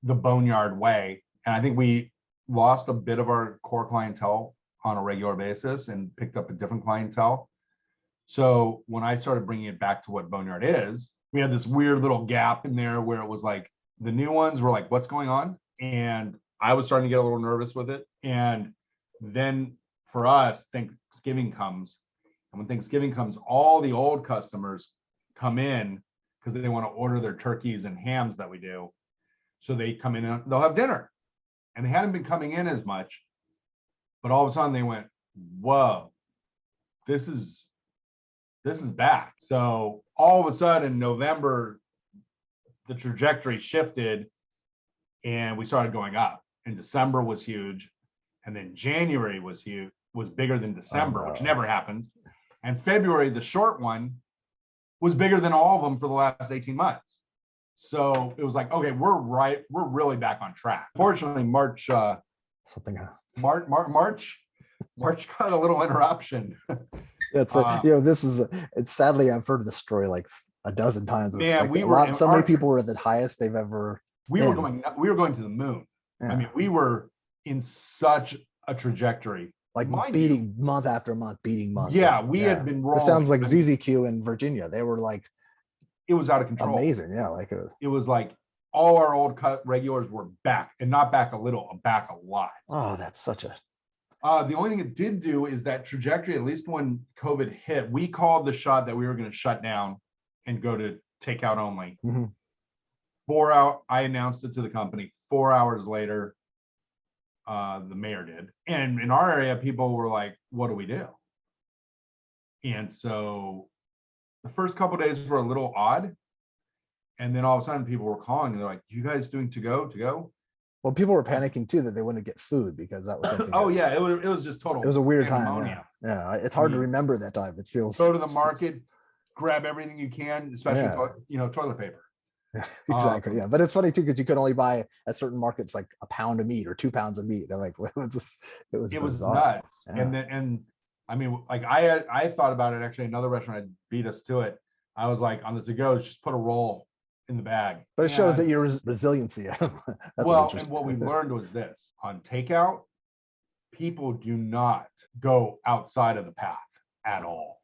S2: the Boneyard way. And I think we lost a bit of our core clientele on a regular basis and picked up a different clientele. So when I started bringing it back to what Boneyard is, we had this weird little gap in there where it was like, the new ones were like, what's going on? And I was starting to get a little nervous with it. And then for us, Thanksgiving comes. And when Thanksgiving comes, all the old customers come in because they want to order their turkeys and hams that we do. So they come in and they'll have dinner. And they hadn't been coming in as much. But all of a sudden they went, whoa, this is back. So all of a sudden, November, the trajectory shifted and we started going up. And December was huge. And then January was huge, was bigger than December, which never happens. And February, the short one, was bigger than all of them for the last 18 months. So it was like, okay, we're really back on track. Fortunately, March got a little interruption.
S1: It's it's sadly, I've heard the story like a dozen times. So many people were at the highest they've ever.
S2: We were going to the moon. Yeah. I mean, we were in such a trajectory,
S1: like beating month after month, beating month.
S2: Yeah, we had been rolling.
S1: It sounds like ZZQ in Virginia. They were like,
S2: it was out of control.
S1: Amazing, yeah. Like
S2: it was like all our old cut regulars were back, and not back a little, back a lot.
S1: Oh, that's such a.
S2: The only thing it did do is that trajectory, at least when COVID hit, we called the shot that we were going to shut down and go to takeout only.
S1: Mm-hmm.
S2: 4 hours, I announced it to the company. 4 hours later, the mayor did. And in our area, people were like, what do we do? And so the first couple of days were a little odd. And then all of a sudden people were calling and they're like, you guys doing to go?
S1: Well, people were panicking too that they wouldn't get food because that was something.
S2: Oh yeah, it was just total.
S1: It was a weird time. Yeah, it's hard to remember that time. It feels.
S2: Go to the market, grab everything you can, especially toilet paper.
S1: Exactly. Yeah, but it's funny too because you could only buy at certain markets like a pound of meat or 2 pounds of meat. They're like, it was
S2: nuts.
S1: Yeah.
S2: And I mean, like I thought about it. Actually, another restaurant had beat us to it. I was like, on the to-go, just put a roll in the bag.
S1: But it shows that your resiliency.
S2: And what we learned was this: on takeout, people do not go outside of the path at all,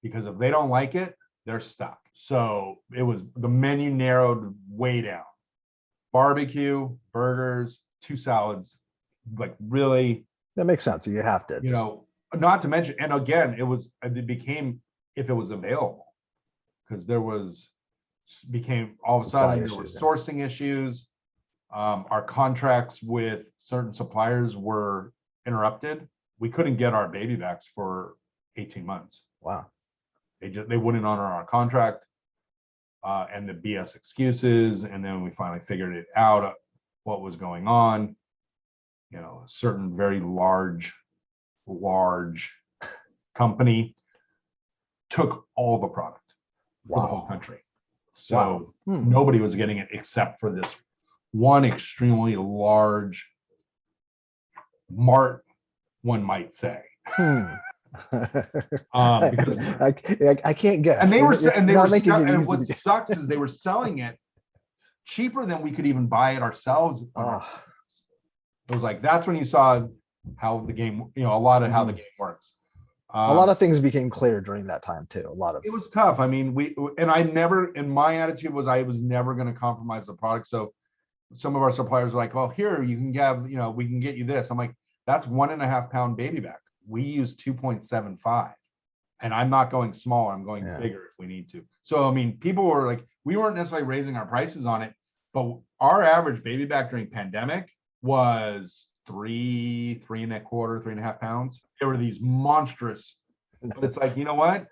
S2: because if they don't like it, they're stuck. So the menu narrowed way down. Barbecue, burgers, 2 salads, like really.
S1: That makes sense. You have to,
S2: not to mention, and again, it became, if it was available, because became all of a sudden there were sourcing issues. Our contracts with certain suppliers were interrupted. We couldn't get our baby backs for 18 months.
S1: Wow.
S2: They wouldn't honor our contract, and the BS excuses. And then we finally figured it out, what was going on. A certain very large company took all the product for the whole country. So nobody was getting it except for this one extremely large mart, one might say.
S1: I can't guess.
S2: And what sucks is they were selling it cheaper than we could even buy it ourselves. It was like, that's when you saw how the game, a lot of how the game works.
S1: A lot of things became clear during that time too.
S2: It was tough. I mean, my attitude was I was never going to compromise the product. So some of our suppliers were like, well, here you can have, we can get you this. I'm like, that's 1.5 pound baby back. We use 2.75, and I'm not going smaller. I'm going bigger if we need to. So, I mean, people were like, we weren't necessarily raising our prices on it, but our average baby back during pandemic was 3.25, 3.5 pounds. They were these monstrous, but it's like, you know what?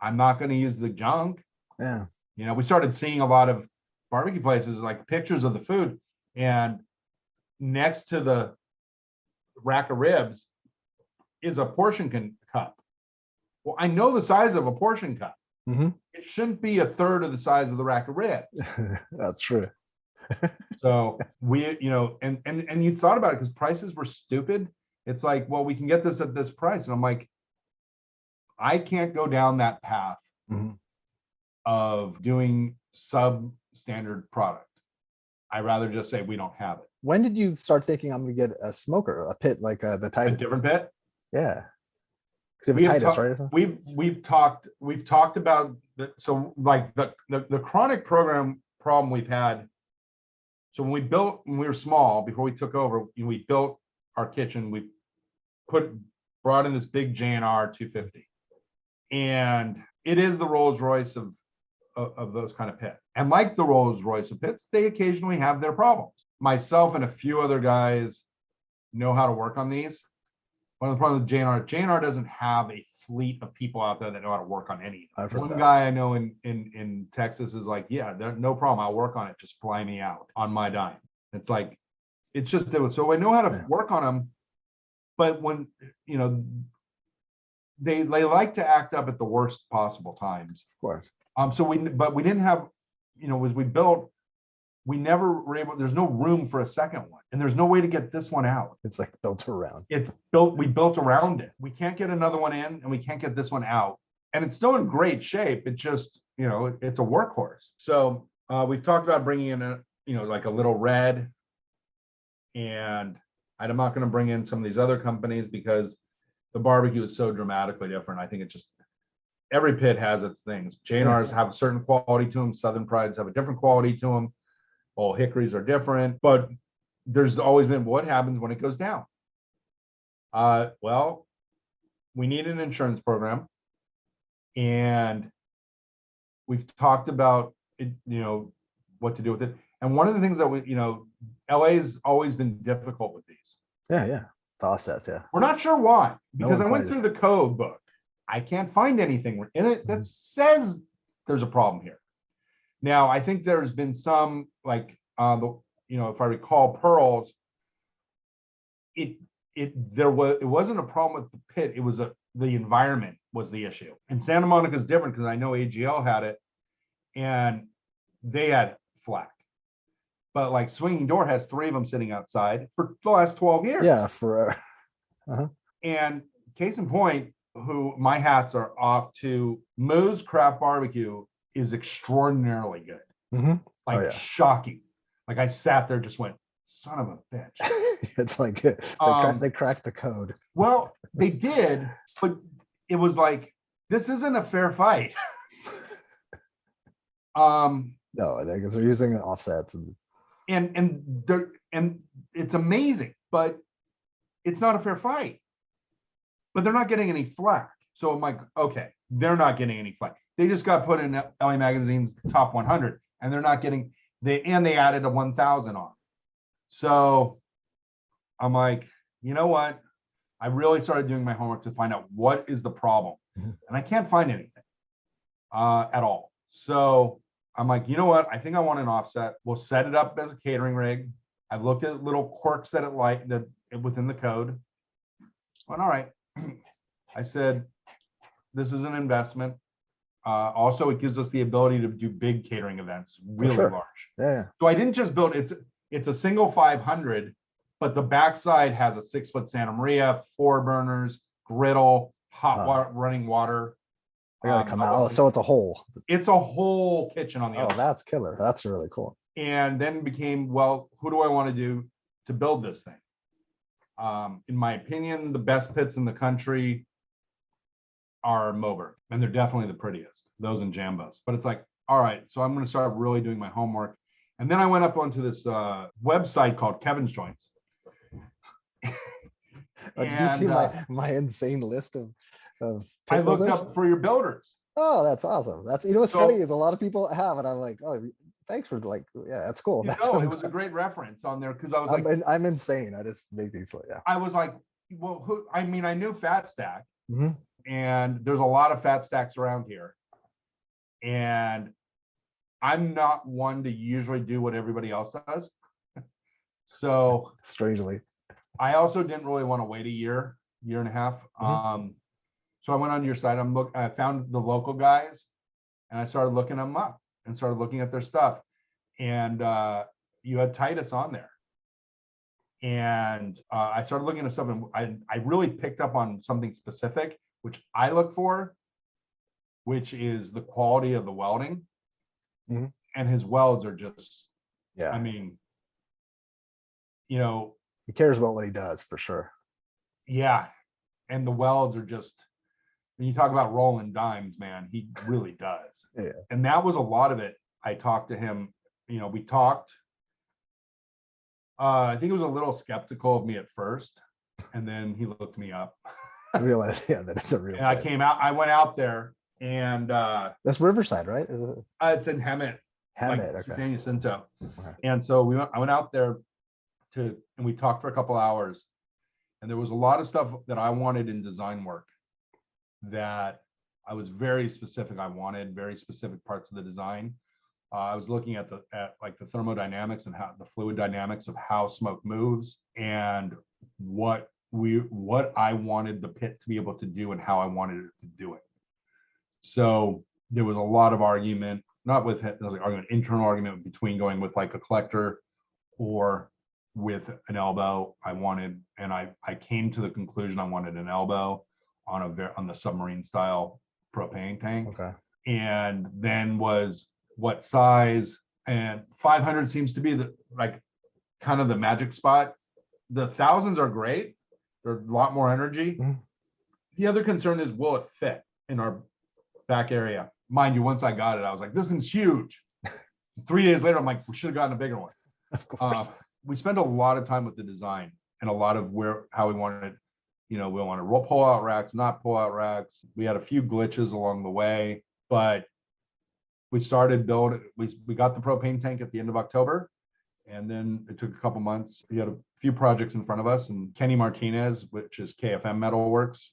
S2: I'm not going to use the junk.
S1: Yeah.
S2: We started seeing a lot of barbecue places, like pictures of the food, and next to the rack of ribs is a portion cup. Well, I know the size of a portion cup.
S1: Mm-hmm.
S2: It shouldn't be a third of the size of the rack of ribs.
S1: That's true.
S2: So we, and you thought about it because prices were stupid. It's like, well, we can get this at this price. And I'm like, I can't go down that path of doing substandard product. I'd rather just say we don't have it.
S1: When did you start thinking I'm going to get a smoker, a pit like the Titus?
S2: A different pit?
S1: Yeah. Because you have a Titus, right?
S2: We've talked about the chronic problem we've had. So when we were small, before we took over, we built our kitchen. We brought in this big J&R 250, and it is the Rolls Royce of those kind of pits. And like the Rolls Royce of pits, they occasionally have their problems. Myself and a few other guys know how to work on these. One of the problems with J&R doesn't have a fleet of people out there that know how to work on any. One guy I know in Texas is like, yeah, no problem. I'll work on it. Just fly me out on my dime. It's like, it's just, so I know how to work on them. But when, they like to act up at the worst possible times.
S1: Of course.
S2: So we didn't have, as we built, we never were able, there's no room for a second one, and there's no way to get this one out.
S1: It's like built around.
S2: We built around it. We can't get another one in, and we can't get this one out. And it's still in great shape. It just, it's a workhorse. So we've talked about bringing in like a little red, and I'm not going to bring in some of these other companies because the barbecue is so dramatically different. I think it's just, every pit has its things. J&Rs have a certain quality to them. Southern Prides have a different quality to them. All hickories are different, but there's always been what happens when it goes down. Well, we need an insurance program, and we've talked about it, what to do with it. And one of the things that LA's always been difficult with these.
S1: Yeah. The offsets, yeah.
S2: We're not sure why, because I went through the code book. I can't find anything in it that says there's a problem here. Now, I think there's been some, like, if I recall, pearls, it wasn't a problem with the pit. It was the environment was the issue. And Santa Monica is different because I know AGL had it and they had flack. But like Swinging Door has 3 of them sitting outside for the last 12 years.
S1: Yeah, forever.
S2: And case in point, who my hats are off to, Moo's Craft Barbecue is extraordinarily good. Like shocking. Like I sat there, just went, son of a bitch.
S1: It's like they cracked the code.
S2: Well, they did, but it was like, this isn't a fair fight.
S1: No, because they're using offsets
S2: and it's amazing, but it's not a fair fight. But they're not getting any flack. So I'm like, okay, they're not getting any flack. They just got put in LA Magazine's top 100, and they're not getting they added a 1,000 on. So I'm like, you know what? I really started doing my homework to find out what is the problem, and I can't find anything at all. So I'm like, you know what? I think I want an offset. We'll set it up as a catering rig. I've looked at little quirks that within the code. Well, all right. I said, this is an investment. Also, it gives us the ability to do big catering events, really large.
S1: Yeah.
S2: So I didn't just build it's a single 500, but the backside has a 6-foot Santa Maria, 4 burners, griddle, hot water, running water.
S1: I gotta come out. Oh, so it's a whole.
S2: It's a whole kitchen on the other.
S1: Oh, that's killer. That's really cool.
S2: And then became, well, who do I want to do to build this thing? In my opinion, the best pits in the country are Moberg, and they're definitely the prettiest, those and Jambos. But it's like, all right, so I'm going to start really doing my homework. And then I went up onto this website called Kevin's Joints.
S1: Did you see my insane list of
S2: I looked up for your builders.
S1: Oh, that's awesome. That's, what's funny is a lot of people have, and I'm like, oh, thanks for that's cool. It
S2: was a great reference on there because I was
S1: I'm insane. I just make these
S2: I was like, well, I knew Fat Stack, and there's a lot of Fat Stacks around here, and I'm not one to usually do what everybody else does. So
S1: strangely,
S2: I also didn't really want to wait a year and a half. So I went on your site. I found the local guys, and I started looking them up and started looking at their stuff. And you had Titus on there, and I started looking at stuff, and I really picked up on something specific, which I look for, which is the quality of the welding. And his welds are just, I mean,
S1: he cares about what he does for sure.
S2: Yeah, and the welds are just, when you talk about rolling dimes, man, he really does.
S1: Yeah.
S2: And that was a lot of it. I talked to him, we talked. I think he was a little skeptical of me at first, and then he looked me up.
S1: I realized, that it's a real
S2: thing. I went out there, and
S1: that's Riverside, right? Is it?
S2: It's in Hemet.
S1: Okay.
S2: San Jacinto. Okay. And so I went out there and we talked for a couple hours, and there was a lot of stuff that I wanted in design work that I was very specific. I wanted very specific parts of the design. I was looking at the thermodynamics and how the fluid dynamics of how smoke moves, and what I wanted the pit to be able to do and how I wanted it to do it. So there was a lot of argument, not with it, there was an internal argument between going with like a collector or with an elbow. I came to the conclusion I wanted an elbow on the submarine style propane tank.
S1: Okay.
S2: And then was what size, and 500 seems to be the kind of the magic spot. The 1000s are great. They're a lot more energy. The other concern is, will it fit in our back area? Mind you, once I got it, I was like, this is huge. 3 days later, I'm like, we should have gotten a bigger one.
S1: Of course.
S2: We spent a lot of time with the design and a lot of how we wanted it. We want to pull out racks, not pull out racks. We had a few glitches along the way, but we started building. We got the propane tank at the end of October, and then it took a couple months. We had a few projects in front of us, and Kenny Martinez, which is KFM Metalworks,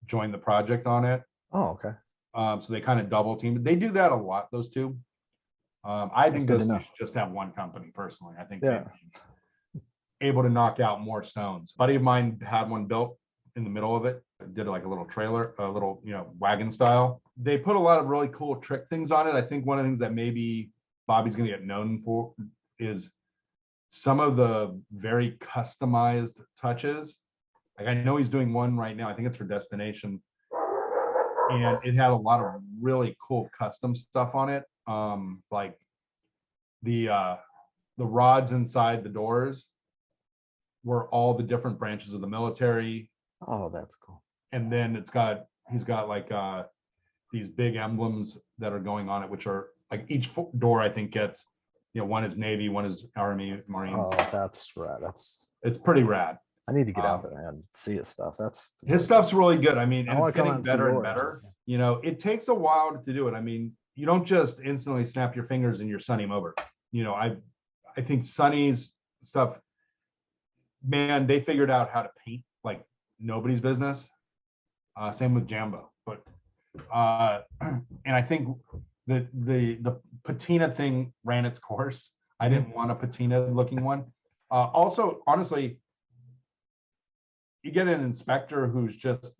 S2: joined the project on it.
S1: Oh, okay.
S2: So they kind of double teamed. They do that a lot, those two. I think those two should just have one company, personally. I think they'd be able to knock out more stones. A buddy of mine had one built in the middle of it, did like a little trailer, a little, wagon style. They put a lot of really cool trick things on it. I think one of the things that maybe Bobby's going to get known for is some of the very customized touches. Like, I know he's doing one right now. I think it's for Destination. And it had a lot of really cool custom stuff on it. Like the rods inside the doors were all the different branches of the military.
S1: Oh, that's cool.
S2: And then he's got like these big emblems that are going on it, which are like each door I think gets, one is Navy, one is Army, Marines.
S1: Oh, that's rad.
S2: It's pretty rad.
S1: I need to get out there and see his stuff.
S2: His stuff's really good. I mean, and it's getting better and better. It takes a while to do it. I mean, you don't just instantly snap your fingers and you're Sonny Mober. I think Sonny's stuff, man, they figured out how to paint like nobody's business. Same with Jambo. But and I think the patina thing ran its course. I didn't want a patina looking one. Also, honestly, you get an inspector who's just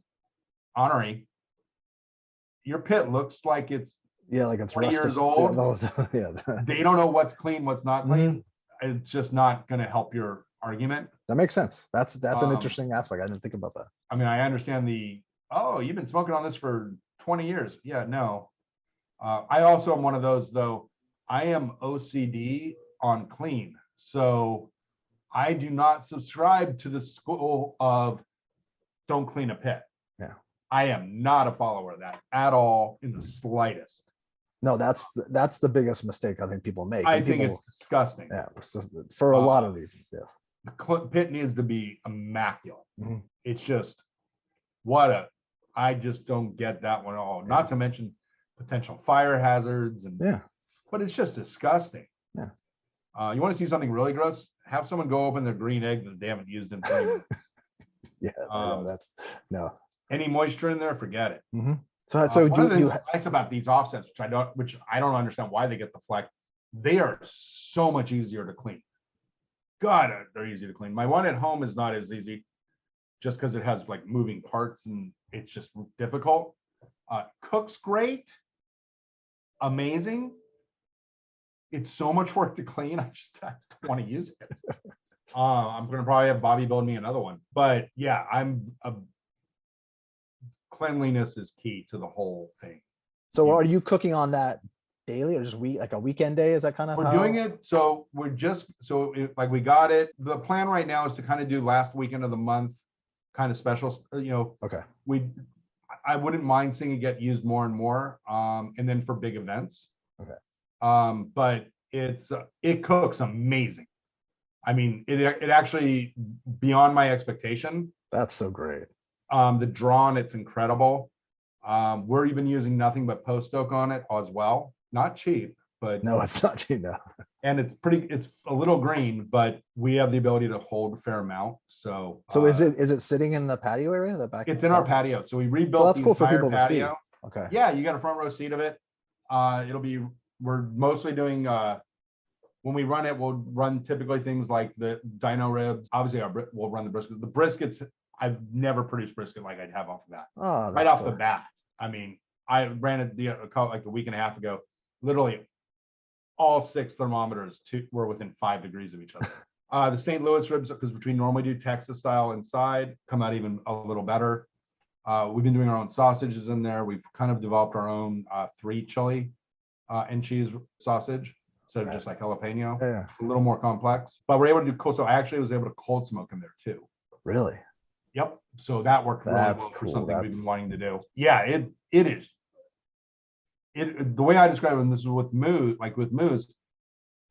S2: honorary. Your pit looks like it's
S1: like it's
S2: 20 years old.
S1: Yeah.
S2: They don't know what's clean, what's not clean. It's just not going to help your argument.
S1: That makes sense. That's an interesting aspect. I didn't think about that.
S2: I mean, I understand you've been smoking on this for 20 years. Yeah, no. I also am one of those, though. I am OCD on clean. So I do not subscribe to the school of don't clean a pit.
S1: Yeah.
S2: I am not a follower of that at all in the slightest.
S1: No, that's the biggest mistake I think people make.
S2: I think it's disgusting.
S1: Yeah, for a lot of reasons, yes.
S2: The pit needs to be immaculate.
S1: Mm-hmm.
S2: It's just, I just don't get that one at all. Not to mention potential fire hazards but it's just disgusting.
S1: Yeah.
S2: You want to see something really gross? Have someone go open their green egg that they haven't used in 3 months.
S1: No.
S2: Any moisture in there, forget it.
S1: Mm-hmm. So
S2: one of the things nice about these offsets, which I don't understand why they get the fleck, they are so much easier to clean. God, they're easy to clean. My one at home is not as easy, just because it has like moving parts and it's just difficult. Cooks great, amazing. It's so much work to clean. I just want to use it. I'm going to probably have Bobby build me another one. But yeah, cleanliness is key to the whole thing.
S1: So are you cooking on that daily or just like a weekend day? Is that kind of
S2: we're doing it? So we got it. The plan right now is to kind of do last weekend of the month kind of special,
S1: Okay.
S2: I wouldn't mind seeing it get used more and more. And then for big events.
S1: Okay.
S2: But it cooks amazing. I mean, it actually beyond my expectation.
S1: That's so great.
S2: The drawn, it's incredible. We're even using nothing but post oak on it as well. Not cheap, but
S1: no, it's not cheap now.
S2: And it's a little green, but we have the ability to hold a fair amount. So
S1: is it sitting in the patio area? The back?
S2: It's in our patio. So we rebuilt the entire patio.
S1: Okay.
S2: Yeah, you got a front row seat of it. We're mostly doing when we run it, we'll run typically things like the dino ribs. Obviously, we'll run the brisket. The briskets, I've never produced brisket like I'd have off of that.
S1: Oh,
S2: right off the bat. I mean, I ran it like a week and a half ago. Literally, all 6 thermometers were within 5 degrees of each other. The St. Louis ribs, because we normally do Texas style inside, come out even a little better. We've been doing our own sausages in there. We've kind of developed our own 3 chili and cheese sausage instead of just like jalapeno.
S1: Yeah.
S2: It's a little more complex, but we're able to do cold. So I actually was able to cold smoke in there too.
S1: Really?
S2: Yep. So that worked really well for something we've been wanting to do. Yeah, it is the way I describe it, and this is with Moose,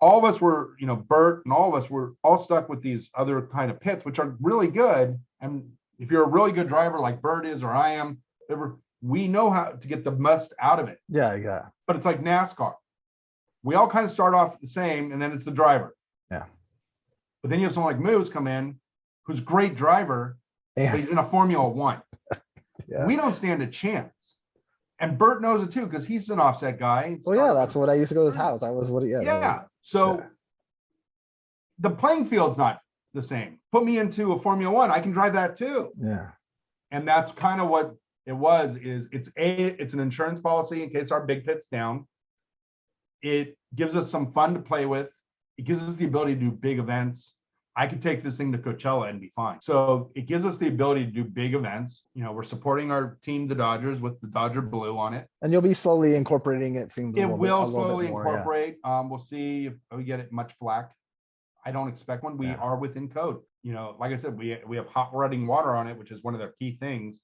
S2: all of us were, Bert and all of us were all stuck with these other kind of pits, which are really good. And if you're a really good driver like Bert is, or I am, we know how to get the most out of it.
S1: Yeah.
S2: But it's like NASCAR. We all kind of start off the same, and then it's the driver.
S1: Yeah.
S2: But then you have someone like Moose come in, who's a great driver, but he's in a Formula One.
S1: Yeah.
S2: We don't stand a chance. And Bert knows it too, because he's an offset guy.
S1: Well, yeah, that's what I used to go to his house.
S2: So the playing field's not the same. Put me into a Formula One, I can drive that too.
S1: Yeah.
S2: And that's kind of what it was. It's an insurance policy in case our big pit's down. It gives us some fun to play with. It gives us the ability to do big events. I could take this thing to Coachella and be fine. So it gives us the ability to do big events. We're supporting our team, the Dodgers, with the Dodger blue on it.
S1: And you'll be slowly incorporating it. Seems
S2: it will slowly incorporate. Yeah. We'll see if we get it much flack. I don't expect one. We are within code. Like I said, we have hot running water on it, which is one of their key things.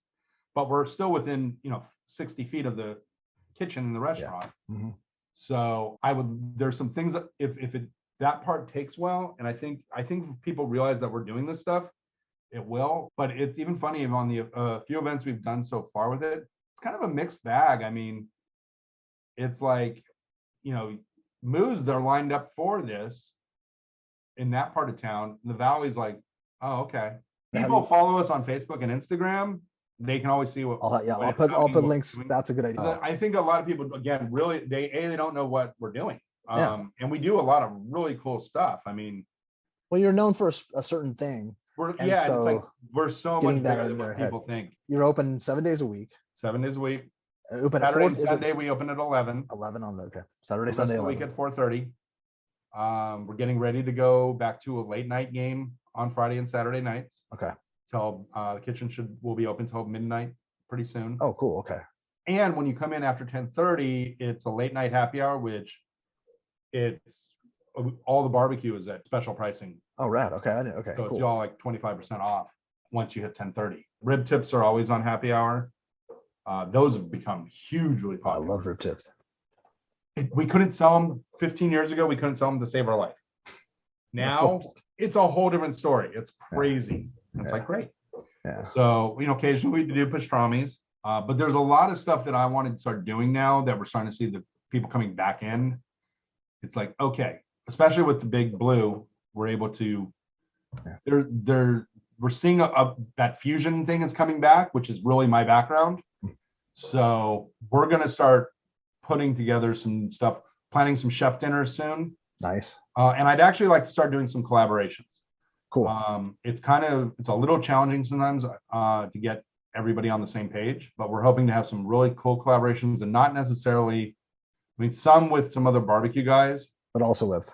S2: But we're still within 60 feet of the kitchen and the restaurant.
S1: Yeah. Mm-hmm.
S2: So there's some things that that part takes well, and I think if people realize that we're doing this stuff, it will. But it's even funny on the few events we've done so far with it. It's kind of a mixed bag. I mean, it's like, Moose, they're lined up for this in that part of town. The Valley's like, oh, okay. People follow us on Facebook and Instagram. They can always see what.
S1: I'll put links. That's a good idea.
S2: I think a lot of people, again, really, they don't know what we're doing. And we do a lot of really cool stuff. I mean,
S1: well, you're known for a certain thing.
S2: It's like we're so much better than what people think.
S1: You're open 7 days a week.
S2: 7 days a week.
S1: Open
S2: Saturday,
S1: at 4.
S2: Sunday we open at 11.
S1: 11 on the Saturday, Sunday, 11.
S2: Week at 4:30. We're getting ready to go back to a late night game on Friday and Saturday nights.
S1: Okay.
S2: Till the kitchen will be open till midnight pretty soon.
S1: Oh, cool. Okay.
S2: And when you come in after 10:30, it's a late night happy hour, which it's all the barbecue is at special pricing.
S1: Oh, right. Okay. Okay.
S2: So it's all like 25% off once you hit 10:30. Rib tips are always on happy hour. Those have become hugely popular.
S1: I love rib tips.
S2: We couldn't sell them 15 years ago. We couldn't sell them to save our life. Now it's a whole different story. It's crazy. Yeah. It's like, great.
S1: Yeah.
S2: So, occasionally we do pastrami's, but there's a lot of stuff that I want to start doing now that we're starting to see the people coming back in. It's like, okay, especially with the big blue, we're able to, we're seeing that fusion thing is coming back, which is really my background. So we're going to start putting together some stuff, planning some chef dinners soon.
S1: Nice.
S2: And I'd actually like to start doing some collaborations.
S1: Cool.
S2: It's a little challenging sometimes to get everybody on the same page, but we're hoping to have some really cool collaborations, and not necessarily, some with some other barbecue guys,
S1: but also with.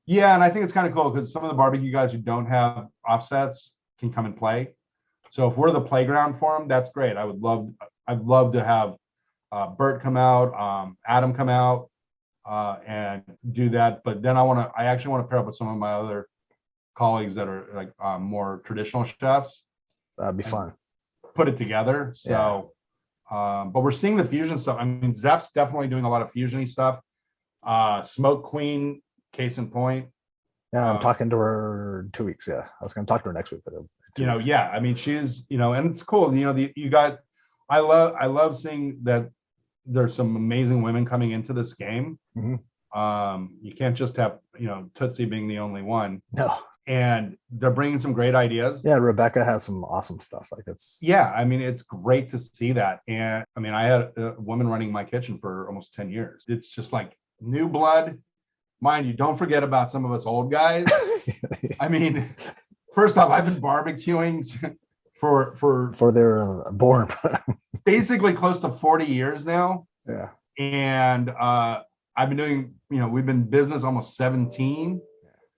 S2: Yeah, and I think it's kind of cool because some of the barbecue guys who don't have offsets can come and play. So if we're the playground for them, that's great. I'd love to have Bert come out, Adam come out, and do that. But then I actually want to pair up with some of my other colleagues that are like more traditional chefs.
S1: That'd be fun.
S2: Put it together. So, but we're seeing the fusion stuff. I mean, Zeph's definitely doing a lot of fusion-y stuff. Smoke Queen, case in point.
S1: Yeah, I'm talking to her in 2 weeks. Yeah, I was going to talk to her next week, but
S2: yeah. I mean, she's and it's cool. I love seeing that there's some amazing women coming into this game.
S1: Mm-hmm.
S2: You can't just have Tootsie being the only one.
S1: No.
S2: And they're bringing some great ideas.
S1: Yeah, Rebecca has some awesome stuff. It's
S2: great to see that. And I mean, I had a woman running my kitchen for almost 10 years. It's just like new blood. Mind you, don't forget about some of us old guys. I mean, first off, I've been barbecuing for
S1: their born
S2: basically close to 40 years now.
S1: Yeah.
S2: And I've been doing, we've been in business almost 17.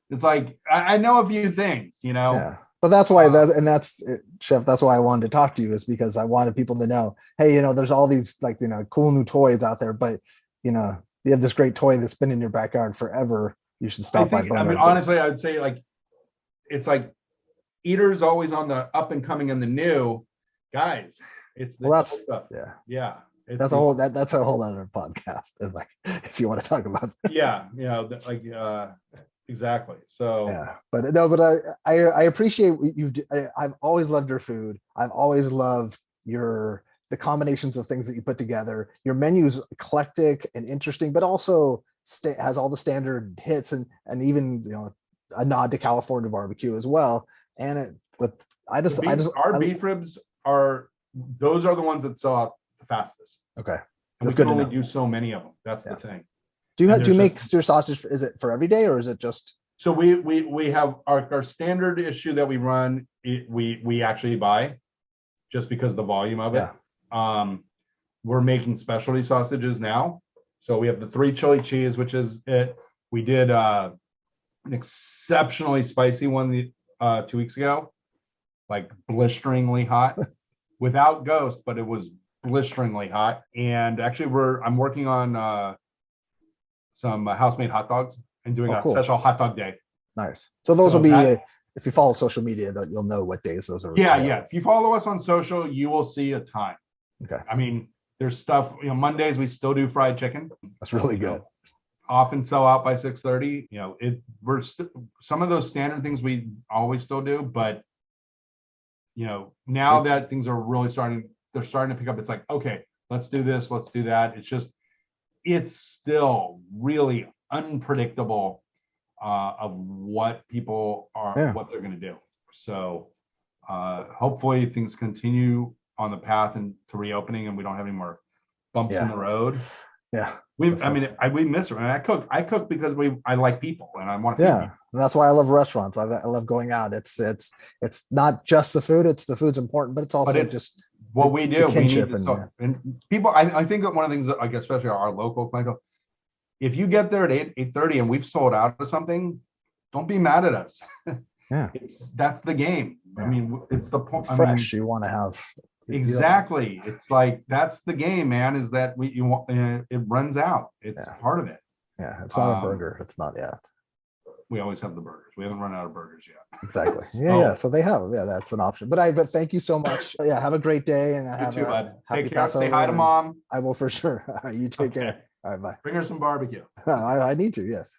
S2: It's like, I know a few things,
S1: Yeah. But that's why Chef, that's why I wanted to talk to you, is because I wanted people to know, hey, there's all these cool new toys out there, but you have this great toy that's been in your backyard forever. You should stop by.
S2: I mean, honestly, I would say it's like Eater's always on the up and coming and the new guys. It's the
S1: stuff.
S2: Yeah.
S1: That's a whole that's a whole other podcast. Like, if you want to talk about that.
S2: Yeah, like exactly. So
S1: yeah, but no, but I appreciate what you've. I've always loved your food. I've always loved the combinations of things that you put together. Your menu's eclectic and interesting, but also has all the standard hits and even a nod to California barbecue as well. And
S2: our beef ribs are those are the ones that sell out the fastest.
S1: Okay,
S2: and we can only do so many of them. That's the thing.
S1: Do you make your sausage? Is it for every day or is it just?
S2: So we have our standard issue that we run. We actually buy just because of the volume of it. We're making specialty sausages now. So we have the 3 chili cheese, which is it. We did an exceptionally spicy one 2 weeks ago, like blisteringly hot, without ghost, but it was blisteringly hot. And actually, I'm working on some house-made hot dogs and doing a special hot dog day.
S1: Nice. So those will be, if you follow social media, you'll know what days those are.
S2: Yeah. If you follow us on social, you will see a ton.
S1: Okay.
S2: I mean, there's stuff, Mondays we still do fried chicken.
S1: That's really good.
S2: Often sell out by 6:30. We're some of those standard things we always still do, but now that things are really they're starting to pick up. It's like, okay, let's do this, let's do that. It's still really unpredictable of what people are, what they're going to do. So hopefully things continue on the path and to reopening, and we don't have any more bumps in the road.
S1: Yeah,
S2: we miss it. And I cook because I like people and I want to.
S1: Yeah, and that's why I love restaurants. I love going out. It's not just the food. It's the food's important, but it's also just
S2: what we do. We need and people. I think that one of the things that, like, especially our local clientele, if you get there at 8:30 and we've sold out of something, don't be mad at us.
S1: Yeah,
S2: that's the game. Yeah. I mean, it's the point.
S1: Fresh. You want to have.
S2: Exactly. It's like, that's the game, man, is that it runs out. It's part of it.
S1: Yeah. It's not a burger. It's not yet.
S2: We always have the burgers. We haven't run out of burgers yet.
S1: Exactly. Yeah. So they have. Yeah, that's an option. But thank you so much. Yeah. Have a great day. And
S2: you too, bud. Take care. Say hi to mom.
S1: I will for sure. You take care. All right. Bye.
S2: Bring her some barbecue.
S1: I need to. Yes.